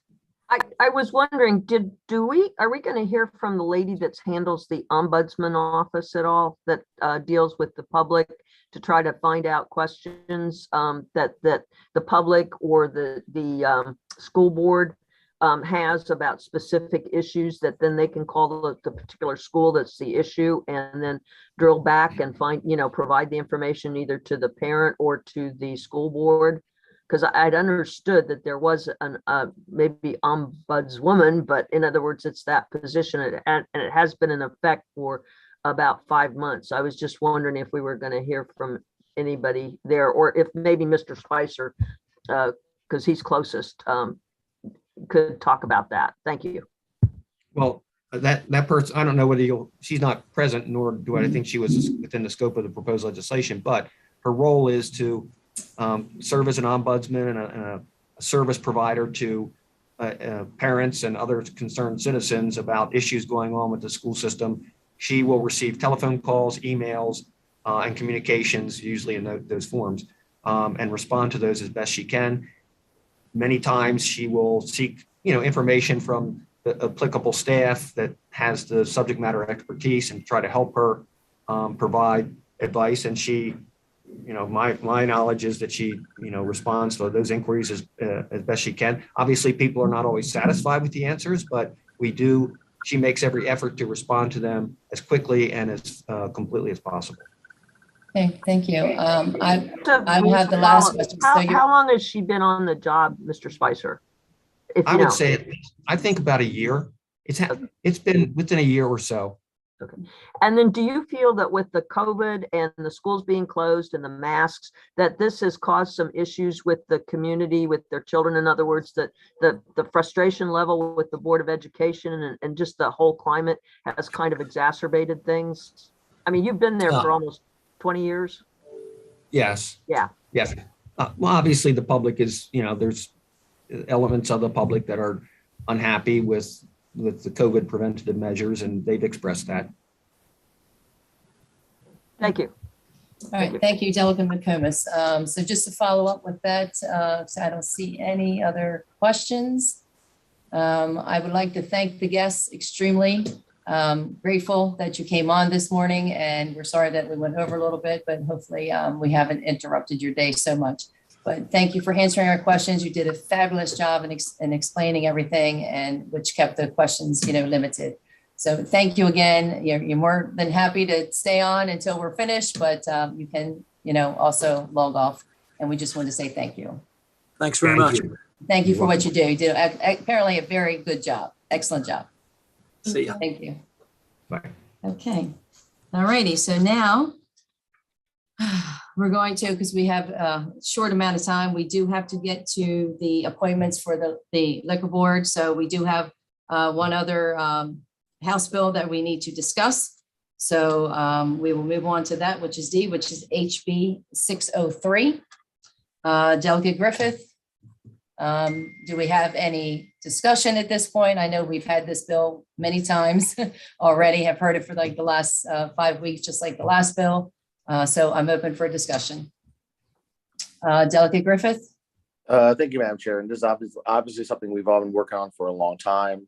I was wondering, are we going to hear from the lady that handles the ombudsman office at all, that deals with the public to try to find out questions that the public or the school board has about specific issues, that then they can call the particular school that's the issue and then drill back and find, provide the information either to the parent or to the school board? Because I'd understood that there was maybe ombudswoman, but in other words, it's that position, and it has been in effect for about 5 months. I was just wondering if we were going to hear from anybody there, or if maybe Mr. Spicer, because he's closest, could talk about that. Thank you. Well, that person, I don't know whether she's not present, nor do I think she was within the scope of the proposed legislation, but her role is to serve as an ombudsman and a service provider to parents and other concerned citizens about issues going on with the school system. She will receive telephone calls, emails, and communications, usually in those forms, and respond to those as best she can. Many times she will seek, information from the applicable staff that has the subject matter expertise and try to help her provide advice. And she, my knowledge is that she, responds to those inquiries as best she can. Obviously, people are not always satisfied with the answers, but she makes every effort to respond to them as quickly and as completely as possible. Okay, thank you. I have the last question. How long has she been on the job, Mr. Spicer? I would say, I think about a year. It's been within a year or so. Okay. And then do you feel that with the COVID and the schools being closed and the masks, that this has caused some issues with the community, with their children? In other words, that the frustration level with the Board of Education and just the whole climate has kind of exacerbated things? I mean, you've been there for almost 20 years. Yes. Yeah. Yes. Well, obviously the public is, there's elements of the public that are unhappy with the COVID preventative measures, and they've expressed that. Thank you. All right, thank you, Delegate McComas. So just to follow up with that, so I don't see any other questions. I would like to thank the guests, extremely grateful that you came on this morning, and we're sorry that we went over a little bit, but hopefully we haven't interrupted your day so much. But thank you for answering our questions. You did a fabulous job in explaining everything, and which kept the questions, limited. So thank you again. You're more than happy to stay on until we're finished, but you can, also log off. And we just want to say thank you. Thanks very much. Thank you for what you do. You did apparently a very good job. Excellent job. See ya. Thank you. Bye. Okay. All righty. So now we're going to, because we have a short amount of time, we do have to get to the appointments for the liquor board. So we do have one other House bill that we need to discuss. So we will move on to that, which is D, which is HB 603. Delegate Griffith, do we have any discussion at this point? I know we've had this bill many times already, have heard it for like the last 5 weeks, just like the last bill. So I'm open for discussion. Delegate Griffith. Thank you, Madam Chair. And this is obviously something we've all been working on for a long time.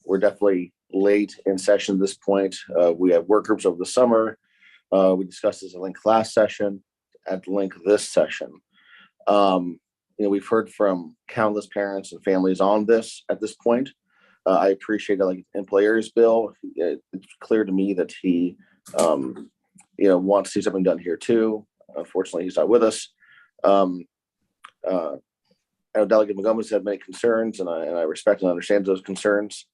We're definitely late in session at this point. We have work groups over the summer. We discussed this at length last session, at length this session. We've heard from countless parents and families on this at this point. I appreciate the employer's bill. It's clear to me that he wants to see something done here too. Unfortunately, he's not with us. I know Delegate Montgomery had many concerns, and I respect and understand those concerns.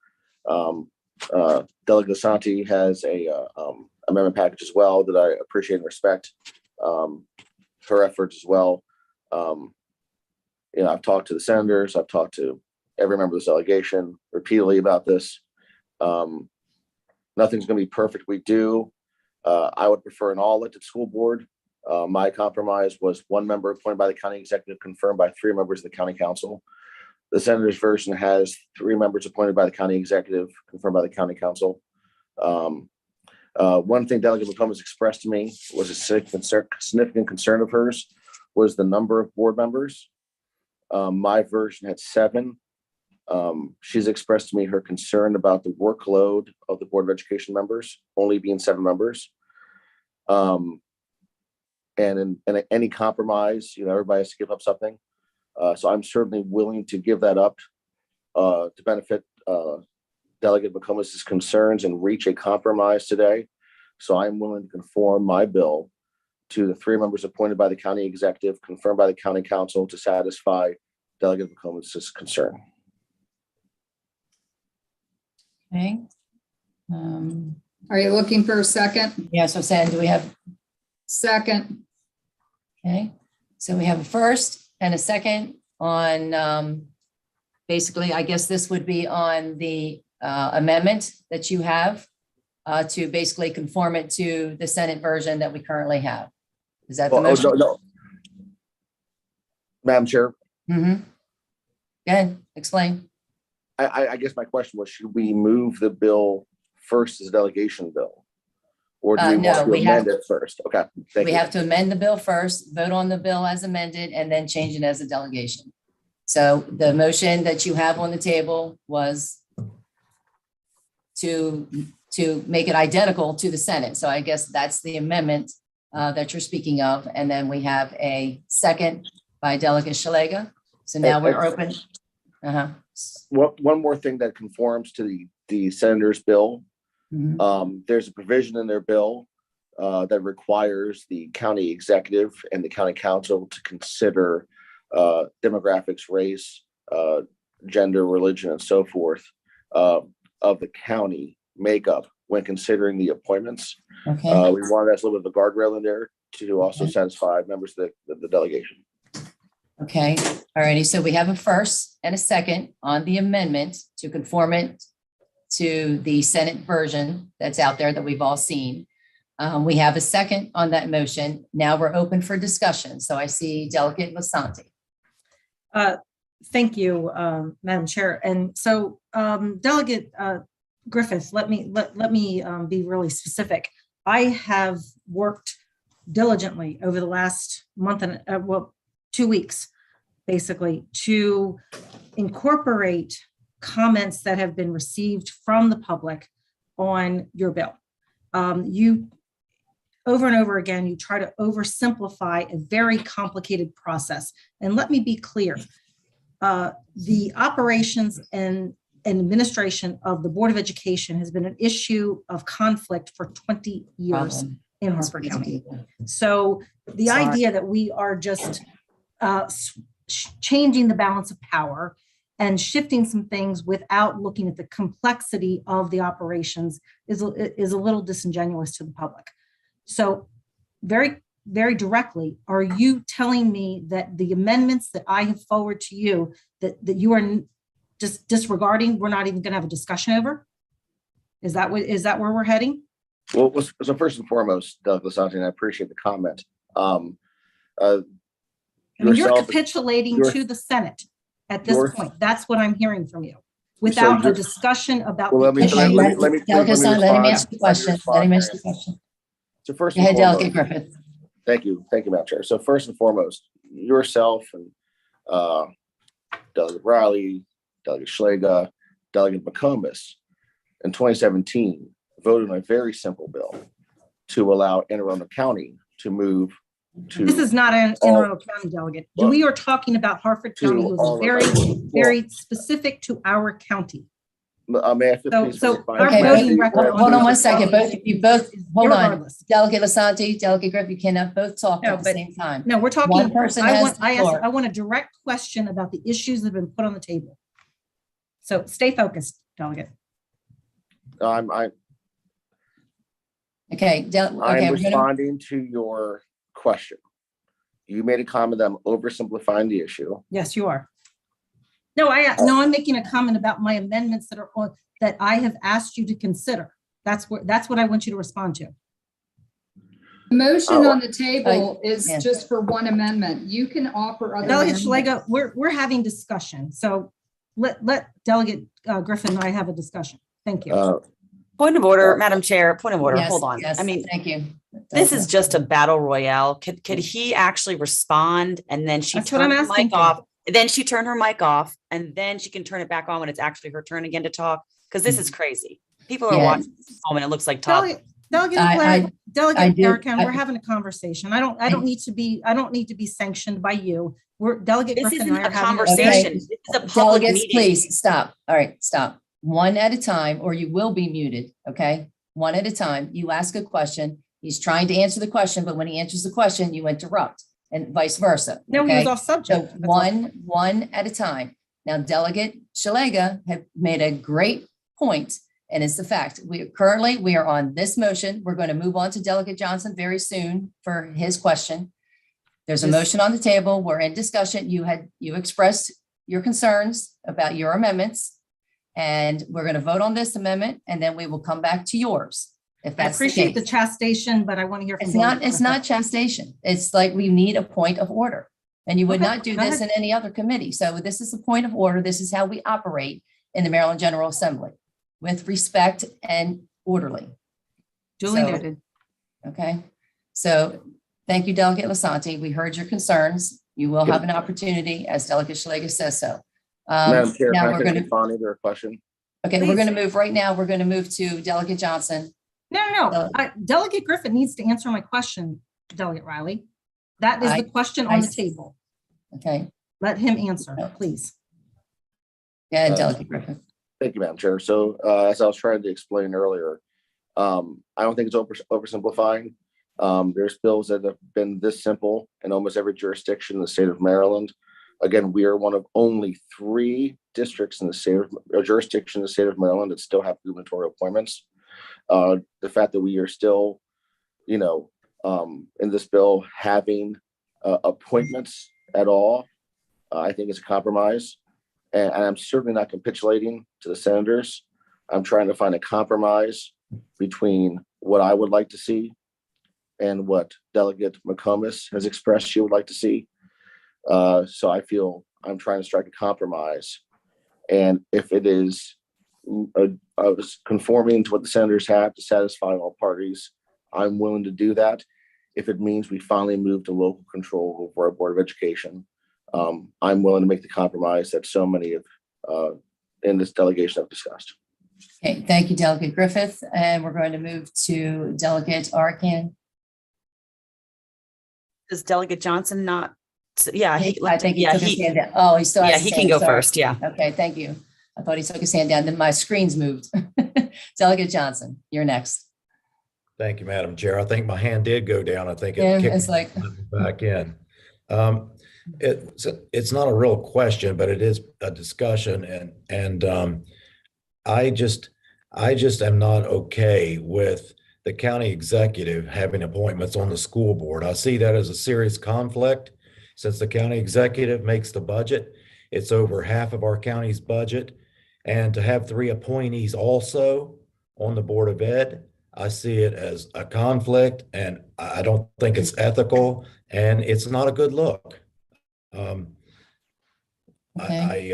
Delegate Asante has a amendment package as well that I appreciate and respect her efforts as well. I've talked to the senators. I've talked to every member of this delegation repeatedly about this. Nothing's going to be perfect. We do. I would prefer an all-elected school board. My compromise was one member appointed by the county executive, confirmed by 3 members of the county council. The senator's version has 3 members appointed by the county executive, confirmed by the county council. One thing Delegate McComas expressed to me was a significant concern of hers was the number of board members. My version had 7. She's expressed to me her concern about the workload of the Board of Education members, only being 7 members. And in any compromise, everybody has to give up something. So I'm certainly willing to give that up to benefit Delegate McComas' concerns and reach a compromise today. So I'm willing to conform my bill to the 3 members appointed by the county executive, confirmed by the county council to satisfy Delegate McComas' concern. Okay. Are you looking for a second? Yeah, so Sam, do we have, Second. okay, so we have a first and a second on, basically, I guess this would be on the amendment that you have to basically conform it to the Senate version that we currently have. Is that the motion? No. Madam Chair, Mm-hmm. Go ahead, explain. I guess my question was, should we move the bill first as a delegation bill? Or do we No, want to we have- amend it first? Okay, thank We you. have to amend the bill first, vote on the bill as amended, and then change it as a delegation. So the motion that you have on the table was to make it identical to the Senate. So I guess that's the amendment that you're speaking of. And then we have a second by Delegate Shalega. So now we're open. Uh-huh. One more thing that conforms to the senator's bill. Mhm. There's a provision in their bill that requires the county executive and the county council to consider demographics, race, gender, religion, and so forth of the county makeup when considering the appointments. Okay. We wanted that a little bit of a guardrail in there to also satisfy members of the delegation. Okay. All righty. So we have a first and a second on the amendment to conform it to the Senate version that's out there that we've all seen. We have a second on that motion. Now we're open for discussion. So I see Delegate Lasanti. Thank you, Madam Chair. And so Delegate Griffith, let me be really specific. I have worked diligently over the last month and 2 weeks, basically, to incorporate comments that have been received from the public on your bill. You, over and over again, you try to oversimplify a very complicated process. And let me be clear, the operations and administration of the Board of Education has been an issue of conflict for 20 years in Harford County. So the idea that we are just changing the balance of power and shifting some things without looking at the complexity of the operations is a little disingenuous to the public. So very, very directly, are you telling me that the amendments that I have forwarded to you that you are just disregarding, we're not even going to have a discussion over? Is that where we're heading? Well, so first and foremost, Doug Lasanti, and I appreciate the comment. You're capitulating to the Senate at this point. That's what I'm hearing from you, without a discussion about. Well, let me ask the question. Let him ask the question. So first, Go ahead, Delegate Griffith. Thank you, Madam Chair. So first and foremost, yourself and Delegate Riley, Delegate Shalega, Delegate McComas, in 2017 voted on a very simple bill to allow Anne Arundel County to move to. This is not an Anne Arundel County delegate. We are talking about Harford County, who is very specific to our county. May I please so our voting record. Hold on 1 second. Hold on. Delegate Lasanti, Delegate Griffith, you cannot both talk at the same time. No, we're talking. One person has the floor. I want a direct question about the issues that have been put on the table. So stay focused, Delegate. I'm responding to your question. You made a comment that I'm oversimplifying the issue. Yes, you are. No, I'm making a comment about my amendments that I have asked you to consider. That's what I want you to respond to. The motion on the table is just for one amendment. You can offer other. Delegate Shalega, we're having discussion. So let Delegate Griffin and I have a discussion. Thank you. Point of order, Madam Chair, point of order. Yes, Hold on. yes, I mean, thank you. this is just a battle royale. Could he actually respond and then she That's what I'm turned her asking mic for. off? Then she turned her mic off and then she can turn it back on when it's actually her turn again to talk. Because this is crazy. People are Yeah. watching this moment. It looks like top. Delegate I Erican, we're having a conversation. I don't need to be sanctioned by you. Delegate This Griffin isn't and I a are having conversation. This is a public Delegates, meeting. please stop. All right, stop. One at a time, or you will be muted, okay? One at a time. You ask a question. He's trying to answer the question, but when he answers the question, you interrupt, and vice versa. No, he okay? was off subject. So one at a time. Now, Delegate Shalega had made a great point, and it's the fact. We are on this motion. We're going to move on to Delegate Johnson very soon for his question. There's a motion on the table. We're in discussion. You expressed your concerns about your amendments, and we're going to vote on this amendment, and then we will come back to yours. If I that's appreciate the case. chastisement, but I want to hear from It's not chastisement. It's like we need a point of order. And you would Okay, not do go this ahead. in any other committee. So this is a point of order. This is how we operate in the Maryland General Assembly with respect and orderly. Duly So- noted. Okay, so thank you, Delegate Lasanti. We heard your concerns. You will have an opportunity, as Delegate Shalega says so. Madam Chair, Now can I we're finish going to, responding to her question? okay, we're Please. going to move right now. We're going to move to Delegate Johnson. No. Delegate Griffin needs to answer my question, Delegate Riley. That is the question on the table. Okay, Let him answer, please. yeah, Delegate Griffin. Thank you, Madam Chair. So as I was trying to explain earlier, I don't think it's oversimplifying. There's bills that have been this simple in almost every jurisdiction in the state of Maryland. Again, we are one of only 3 districts in the state of, or jurisdiction in the state of Maryland that still have gubernatorial appointments. The fact that we are still, in this bill having appointments at all, I think is a compromise. And I'm certainly not capitulating to the senators. I'm trying to find a compromise between what I would like to see and what Delegate McComas has expressed she would like to see. So I feel I'm trying to strike a compromise. And if it is conforming to what the senators have to satisfy all parties, I'm willing to do that. If it means we finally move to local control over our Board of Education, I'm willing to make the compromise that so many of in this delegation have discussed. Okay, thank you, Delegate Griffith. And we're going to move to Delegate Arkin. Does Delegate Johnson not? Yeah, I think he took his hand down. Oh, he still has Yeah, his he hand, can go sorry. first. Yeah. Okay, thank you. I thought he took his hand down, then my screen's moved. Delegate Johnson, you're next. Thank you, Madam Chair. I think my hand did go down. I think Yeah, it kicked it's like, me back in. It's not a real question, but it is a discussion, and I just am not okay with the county executive having appointments on the school board. I see that as a serious conflict since the county executive makes the budget. It's over half of our county's budget, and to have 3 appointees also on the Board of Ed, I see it as a conflict, and I don't think it's ethical, and it's not a good look. okay.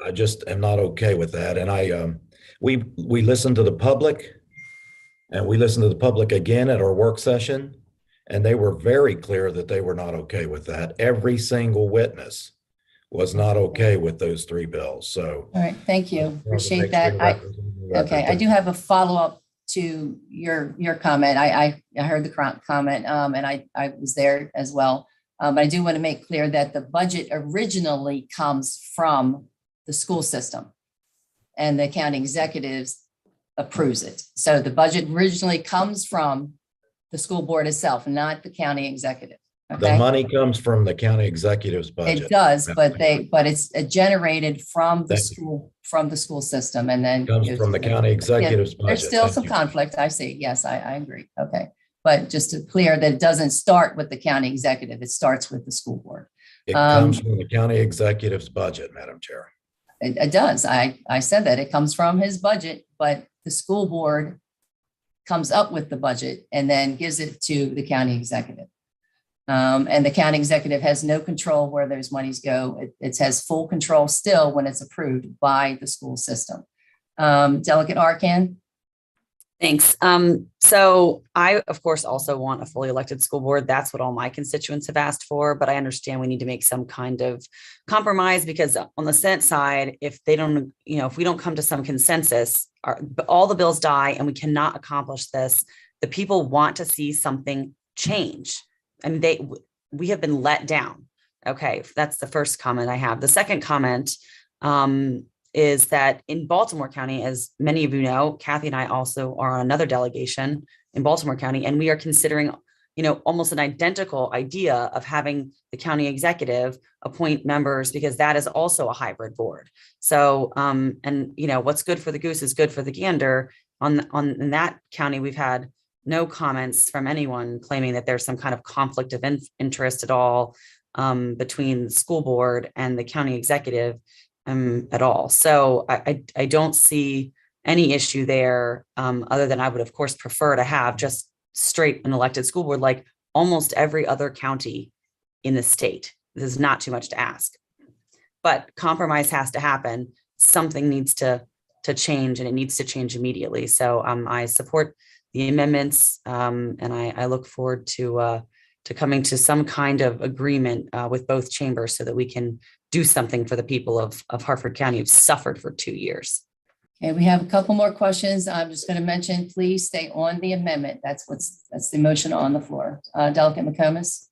I just am not okay with that. And we listened to the public, and we listened to the public again at our work session, and they were very clear that they were not okay with that. Every single witness was not okay with those 3 bills. So, All right, thank you. Appreciate that. Okay, I do have a follow-up to your comment. I heard the comment, and I was there as well. But I do want to make clear that the budget originally comes from the school system, and the county executives approves it. So the budget originally comes from the school board itself, not the county executive. the Okay, money comes from the county executive's budget. it does, but it's generated from the Thank you. school system, and then Comes from the county executive's budget. there's still Thank some you. conflict. I see. Yes, I agree. Okay. But just to clear that it doesn't start with the county executive, it starts with the school board. It comes from the county executive's budget, Madam Chair. It does. I said that it comes from his budget, but the school board comes up with the budget and then gives it to the county executive. And the county executive has no control where those monies go. It has full control still when it's approved by the school system. Delegate Arkan. Thanks. So I, of course, also want a fully elected school board. That's what all my constituents have asked for, but I understand we need to make some kind of compromise, because on the Senate side, if they don't, if we don't come to some consensus, all the bills die and we cannot accomplish this. The people want to see something change. I mean, we have been let down. Okay, that's the first comment I have. The second comment is that in Baltimore County, as many of you know, Kathy and I also are on another delegation in Baltimore County, and we are considering, almost an identical idea of having the county executive appoint members, because that is also a hybrid board. So, what's good for the goose is good for the gander. In that county, we've had no comments from anyone claiming that there's some kind of conflict of interest at all between the school board and the county executive at all. So I don't see any issue there, other than I would, of course, prefer to have just straight an elected school board like almost every other county in the state. This is not too much to ask, but compromise has to happen. Something needs to change, and it needs to change immediately. So I support the amendments, and I look forward to coming to some kind of agreement with both chambers so that we can do something for the people of Harford County who've suffered for 2 years. Okay, we have a couple more questions. I'm just going to mention, please stay on the amendment. That's the motion on the floor. Delegate McComas.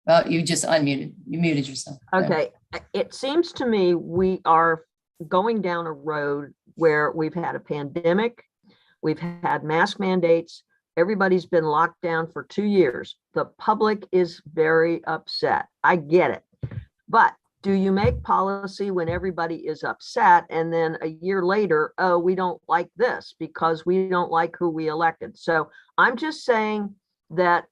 Well, you just unmuted. You muted yourself. Okay, it seems to me we are going down a road where we've had a pandemic, we've had mask mandates, everybody's been locked down for 2 years. The public is very upset. I get it. But do you make policy when everybody is upset and then a year later, oh, we don't like this because we don't like who we elected? So I'm just saying that,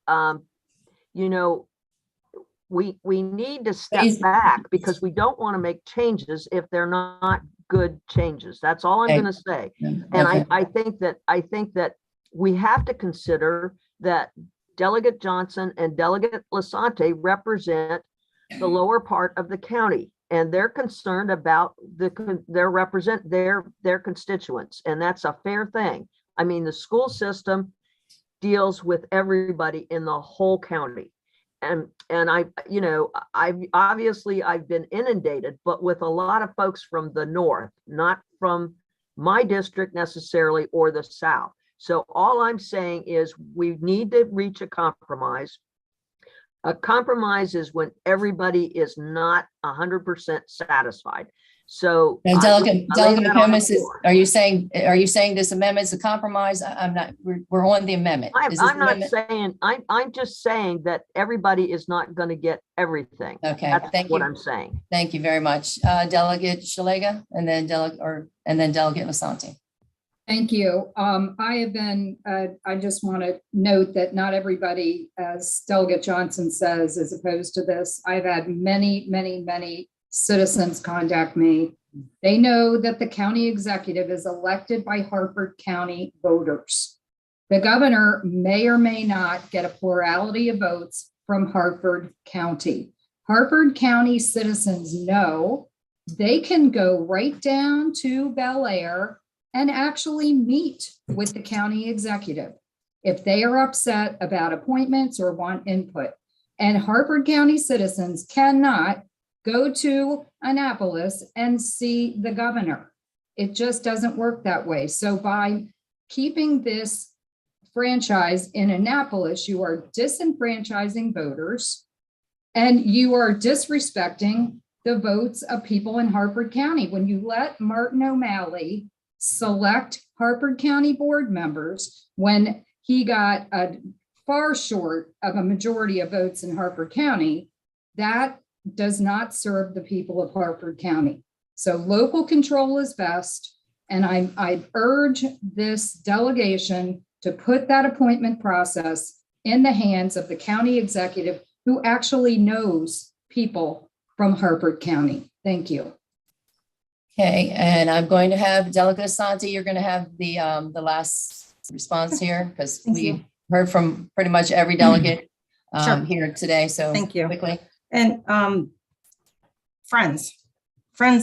we need to step back, because we don't want to make changes if they're not good changes. That's all I'm going to say. And I think that we have to consider that Delegate Johnson and Delegate Lasante represent the lower part of the county, and they're concerned about their constituents, and that's a fair thing. I mean, the school system deals with everybody in the whole county. And I've been inundated, but with a lot of folks from the north, not from my district necessarily, or the south. So all I'm saying is we need to reach a compromise. A compromise is when everybody is not 100% satisfied. So Delegate McComas, are you saying this amendment is a compromise? I'm not. We're on the amendment. I'm just saying that everybody is not going to get everything. Okay, that's what I'm saying. Thank you very much, Delegate Shalega, and then Delegate Lasante. Thank you. I just want to note that not everybody, as Delegate Johnson says, is opposed to this. I've had many, many, many citizens contact me. They know that the county executive is elected by Harford County voters. The governor may or may not get a plurality of votes from Harford County. Harford County citizens know they can go right down to Bel Air and actually meet with the county executive if they are upset about appointments or want input. And Harford County citizens cannot go to Annapolis and see the governor. It just doesn't work that way. So by keeping this franchise in Annapolis, you are disenfranchising voters and you are disrespecting the votes of people in Harford County. When you let Martin O'Malley select Harford County board members when he got a far short of a majority of votes in Harford County, that does not serve the people of Harford County. So local control is best. And I urge this delegation to put that appointment process in the hands of the county executive who actually knows people from Harford County. Thank you. Okay, and I'm going to have Delegate Asante, you're going to have the last response here, because heard from pretty much every delegate Sure. here today. So Thank you. quickly. And friends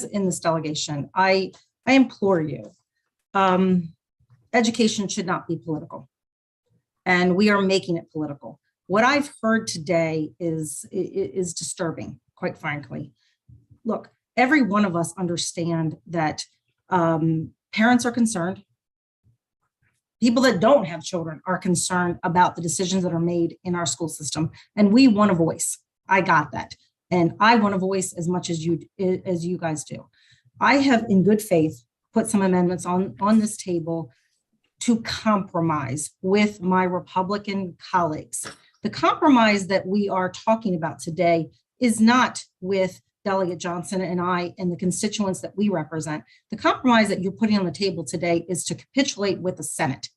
in this delegation, I implore you, education should not be political. And we are making it political. What I've heard today is disturbing, quite frankly. Look, every one of us understand that parents are concerned. People that don't have children are concerned about the decisions that are made in our school system, and we want a voice. I got that, and I want a voice as much as you guys do. I have, in good faith, put some amendments on this table to compromise with my Republican colleagues. The compromise that we are talking about today is not with Delegate Johnson and I and the constituents that we represent. The compromise that you're putting on the table today is to capitulate with the Senate.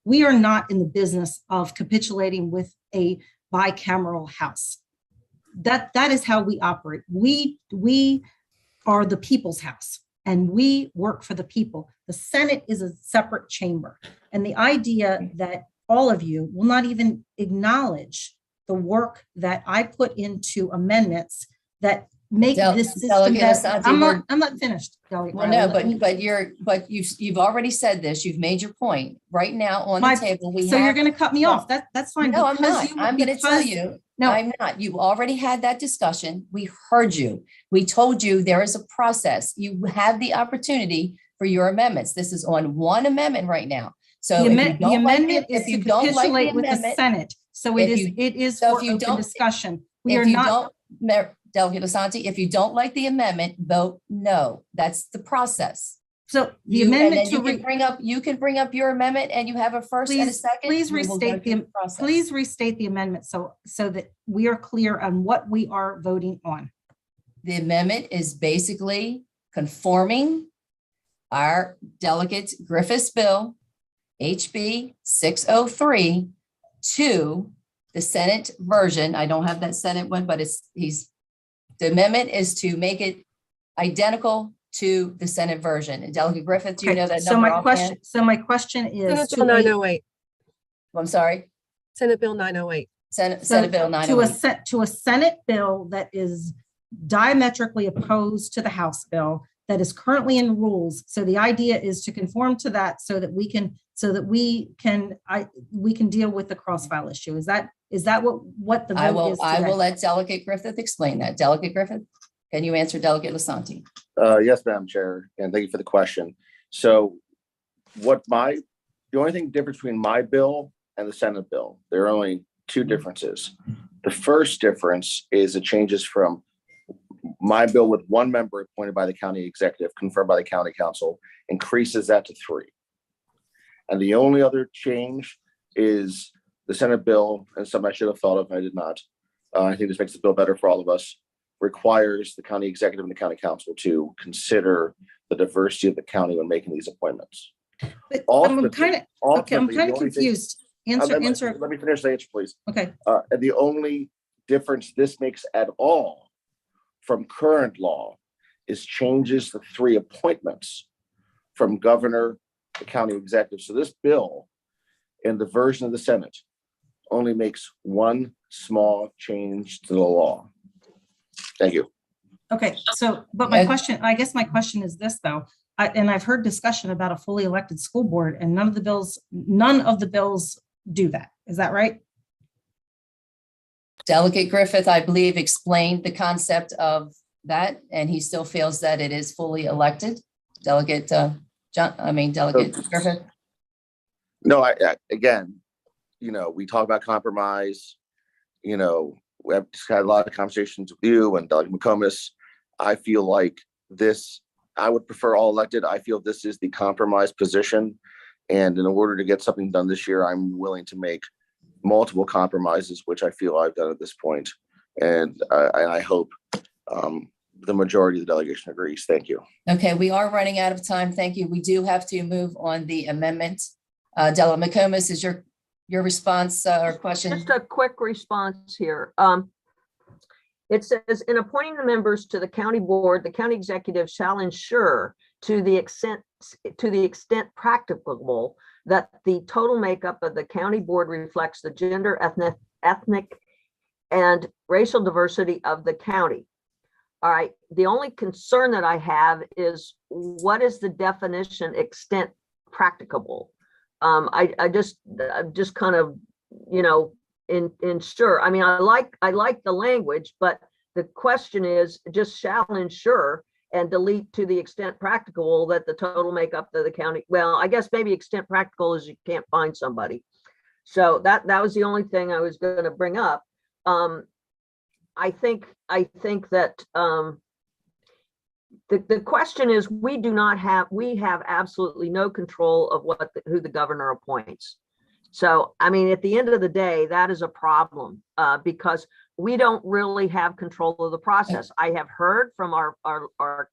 We are not in the business of capitulating with a bicameral House. That is how we operate. We are the people's house, and we work for the people. The Senate is a separate chamber. And the idea that all of you will not even acknowledge the work that I put into amendments that make this system better. I'm not finished, Delegate. Well, no, but you've already said this. You've made your point. Right now on the table, so you're going to cut me off. That's fine. No, I'm not. I'm going to tell you. No, I'm not. You already had that discussion. We heard you. We told you there is a process. You have the opportunity for your amendments. This is on one amendment right now. So the amendment is to capitulate with the Senate. So it is for open discussion. We are not. Delegate Asante, if you don't like the amendment, vote no. That's the process. So the amendment you can bring up your amendment, and you have a first and a second. Please restate the amendment so that we are clear on what we are voting on. The amendment is basically conforming our Delegate Griffith's bill, HB 603, to the Senate version. I don't have that Senate one, but the amendment is to make it identical to the Senate version. And Delegate Griffith, do you know that number offhand? So my question is Senate Bill 908. I'm sorry? Senate Bill 908. Senate Bill 908. To a Senate bill that is diametrically opposed to the House bill that is currently in rules. So the idea is to conform to that so that we can deal with the cross-file issue. Is that what the vote is today? I will let Delegate Griffith explain that. Delegate Griffith, can you answer Delegate Asante? Yes, Madam Chair, and thank you for the question. So the only thing difference between my bill and the Senate bill, there are only two differences. The first difference is it changes from my bill with one member appointed by the county executive, confirmed by the county council, increases that to 3. And the only other change is the Senate bill, and something I should have thought of, I did not. I think this makes the bill better for all of us, requires the county executive and the county council to consider the diversity of the county when making these appointments. But I'm kind of confused. Answer. Let me finish the answer, please. Okay. And the only difference this makes at all from current law is changes the 3 appointments from governor to county executive. So this bill in the version of the Senate only makes one small change to the law. Thank you. Okay, so, but my question is this though, and I've heard discussion about a fully elected school board, and none of the bills do that. Is that right? Delegate Griffith, I believe, explained the concept of that, and he still feels that it is fully elected. Delegate Delegate Griffith. No, again, we talk about compromise. We have just had a lot of conversations with you and Delegate McComas. I feel like I would prefer all elected. I feel this is the compromise position. And in order to get something done this year, I'm willing to make multiple compromises, which I feel I've done at this point. And I hope the majority of the delegation agrees. Thank you. Okay, we are running out of time. Thank you. We do have to move on the amendment. Delegate McComas, is your response or question? Just a quick response here. It says, in appointing the members to the county board, the county executive shall ensure to the extent practicable that the total makeup of the county board reflects the gender, ethnic, and racial diversity of the county. All right, the only concern that I have is what is the definition extent practicable? I'm just kind of, you know, ensure. I mean, I like the language, but the question is just shall ensure and delete to the extent practicable that the total makeup of the county. Well, I guess maybe extent practical is you can't find somebody. So that was the only thing I was going to bring up. I think that the question is we have absolutely no control of who the governor appoints. So, I mean, at the end of the day, that is a problem because we don't really have control of the process. I have heard from our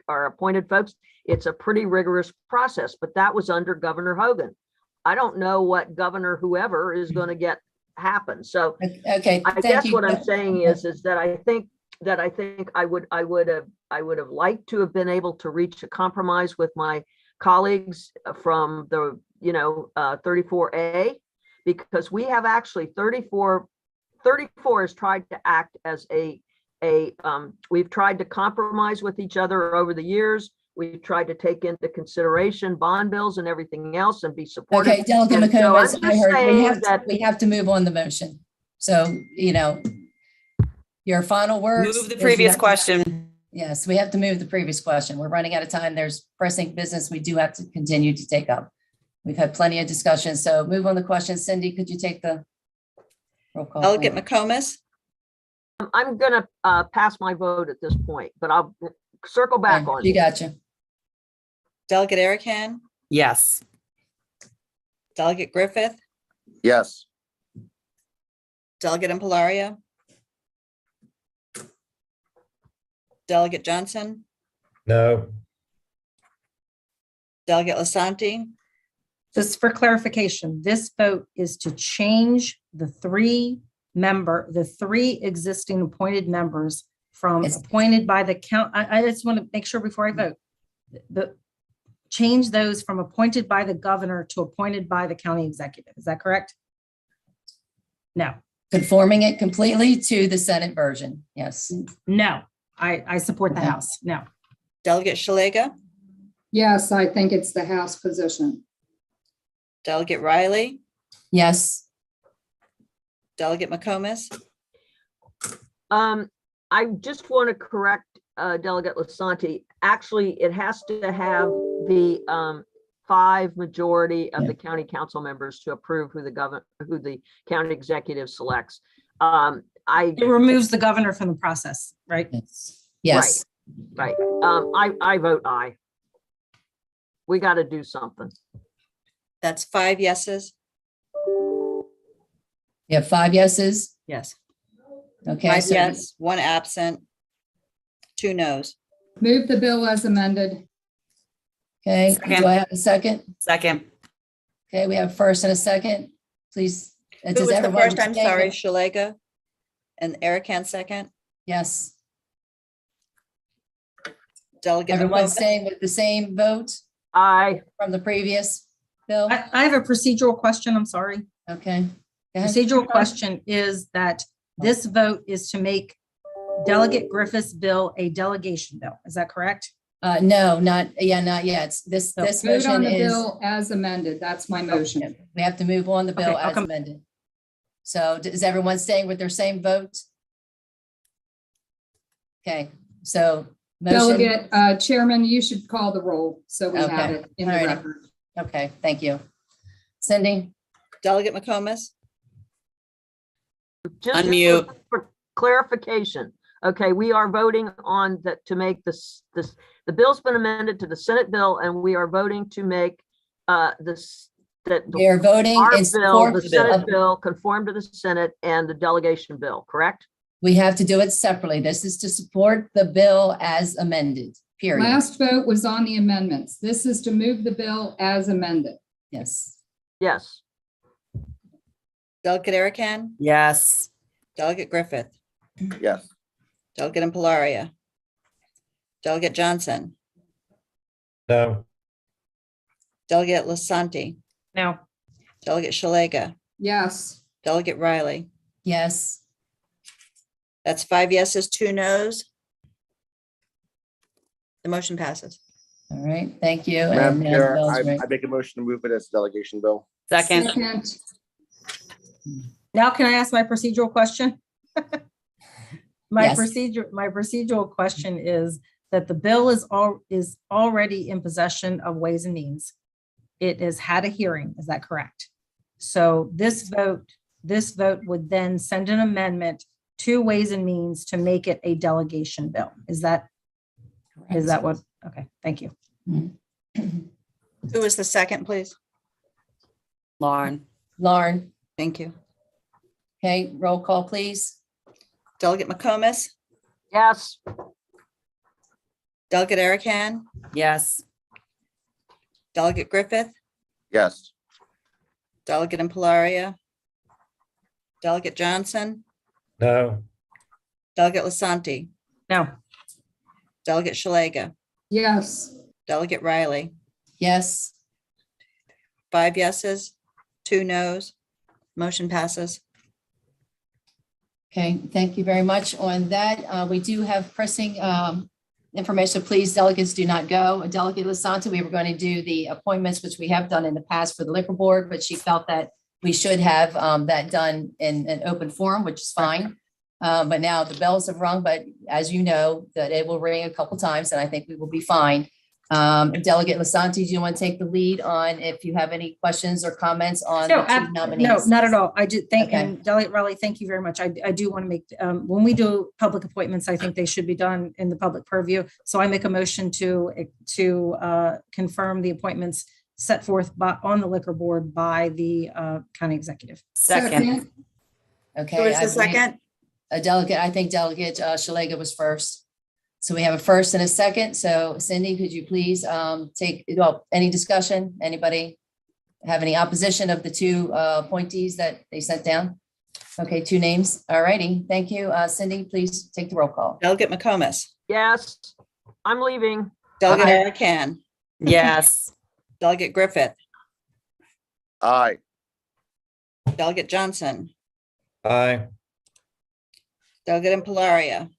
appointed folks, it's a pretty rigorous process, but that was under Governor Hogan. I don't know what Governor whoever is going to get happen. So okay, I guess what I'm saying is that I think I would have liked to have been able to reach a compromise with my colleagues from the 34A, because we have actually 34 has tried to act as we've tried to compromise with each other over the years. We've tried to take into consideration bond bills and everything else and be supportive. Okay, Delegate And so McComas, I'm I just heard saying we have to move on the motion. So, your final words. Move the previous question. Yes, we have to move the previous question. We're running out of time. There's pressing business we do have to continue to take up. We've had plenty of discussion, so move on the question. Cindy, could you take the roll call? Delegate McComas, I'm going to pass my vote at this point, but I'll circle back on You it. gotcha. Delegate Erican, Yes. Delegate Griffith, Yes. Delegate Impalaria, Delegate Johnson, No. Delegate Lasanti, Just for clarification, this vote is to change the three existing appointed members from appointed by the count. I just want to make sure before I vote, change those from appointed by the governor to appointed by the county executive. Is that correct? No. Conforming it completely to the Senate version. Yes. No. I support the House. No. Delegate Shalega, Yes, I think it's the House position. Delegate Riley, Yes. Delegate McComas, I just want to correct Delegate Lasanti. Actually, it has to have the 5 majority of the county council members to approve who the county executive selects. It removes the governor from the process, right? Yes. Right. I vote aye. We got to do something. that's 5 yeses. You have 5 yeses? Yes. Okay. 5 so- yes, 1 absent, 2 noes. Move the bill as amended. Okay, Second. do I have a second? Second. Okay, we have first and a second. Please. Who was the first? I'm sorry, Shalega and Erican second. Yes. Delegate Everyone McComas, staying with the same vote Aye. from the previous bill? I have a procedural question. I'm sorry. Okay. Go ahead. Procedural question is that this vote is to make Delegate Griffith's bill a delegation bill. Is that correct? No, not yet. This Vote on motion the is, bill as amended. That's my motion. we have to move on the bill Okay, I'll as come- amended. So is everyone staying with their same vote? Okay, so motion. Delegate Chairman, you should call the roll so we have Okay. it in the All right. record. Okay, thank you. Cindy? Delegate McComas, Just Unmute. for clarification. Okay, we are voting on that to make the bill's been amended to the Senate bill, and we are voting to make We are voting our in bill, support the of the Senate bill. bill conform to the Senate and the delegation bill, correct? We have to do it separately. This is to support the bill as amended, period. Last vote was on the amendments. This is to move the bill as amended. Yes. Yes. Delegate Erican, Yes. Delegate Griffith, Yes. Delegate Impalaria, Delegate Johnson, No. Delegate Lasanti, No. Delegate Shalega, Yes. Delegate Riley. Yes. That's 5 yeses, 2 nos. The motion passes. All right, thank you. Madam And now the Chair, bell's I ring. make a motion to move it as a delegation bill. Second. Second. Now can I ask my procedural question? My Yes. procedural question is that the bill is already in possession of Ways and Means. It has had a hearing, is that correct? So this vote would then send an amendment to Ways and Means to make it a delegation bill. Is that what? Okay, thank you. Who is the second, please? Lauren. Lauren, Thank you. okay, roll call, please. Delegate McComas, Yes. Delegate Erican, Yes. Delegate Griffith, Yes. Delegate Impalaria, Delegate Johnson, No. Delegate Lasanti, No, Delegate Shalega, Yes. Delegate Riley. Yes. 5 yeses, 2 nos. Motion passes. Okay, thank you very much on that. We do have pressing information. Please, delegates do not go. Delegate Lasanta, we were going to do the appointments, which we have done in the past for the liquor board, but she felt that we should have that done in an open forum, which is fine. But now the bells have rung, but as you know, that it will ring a couple times and I think we will be fine. Delegate Lasanti, do you want to take the lead on if you have any questions or comments on the two nominees? No, not at all. I do thank, Okay. and Delegate Raleigh, thank you very much. I do want to make, when we do public appointments, I think they should be done in the public purview. So I make a motion to confirm the appointments set forth on the liquor board by the county executive. Second. Okay. Who is I the believe- second? A delegate, I think Delegate Shalega was first. So we have a first and a second. So Cindy, could you please any discussion? Anybody have any opposition of the two appointees that they sent down? Okay, 2 names. All righty. Thank you. Cindy, please take the roll call. Delegate McComas, Yes. I'm leaving. Delegate Aye. Erican, Yes. Delegate Griffith, Aye. Delegate Johnson, Aye. Delegate Impalaria,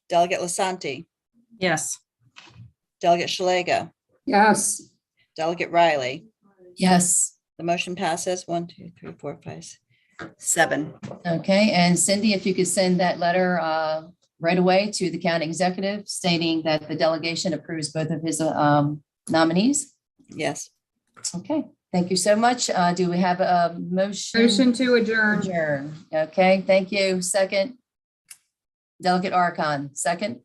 Delegate Lasanti, Yes. Delegate Shalega, Yes. Delegate Riley. Yes. The motion passes. 1, 2, 3, 4, 5, 7. Okay, and Cindy, if you could send that letter right away to the county executive stating that the delegation approves both of his nominees. Yes. Okay, thank you so much. Do we have a motion? Motion to adjourn. Adjourn. Okay, thank you. Second. Delegate Archon, second.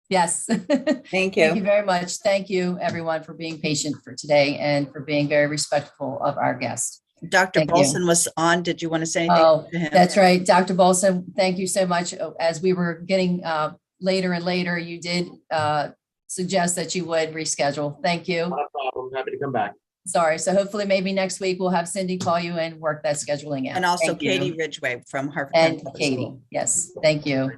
Yes. Thank Thank you you. very much. Thank you, everyone, for being patient for today and for being very respectful of our guest. Dr. Thank you. Bolson was on. Did you want to say anything Oh, to him? that's right. Dr. Bolson, thank you so much. As we were getting later and later, you did suggest that you would reschedule. Thank you. Not a problem. Happy to come back. Sorry. So hopefully maybe next week we'll have Cindy call you and work that scheduling out. And also Thank you. Katie Ridgway from Harford. And County Public Katie. School. Yes, thank you.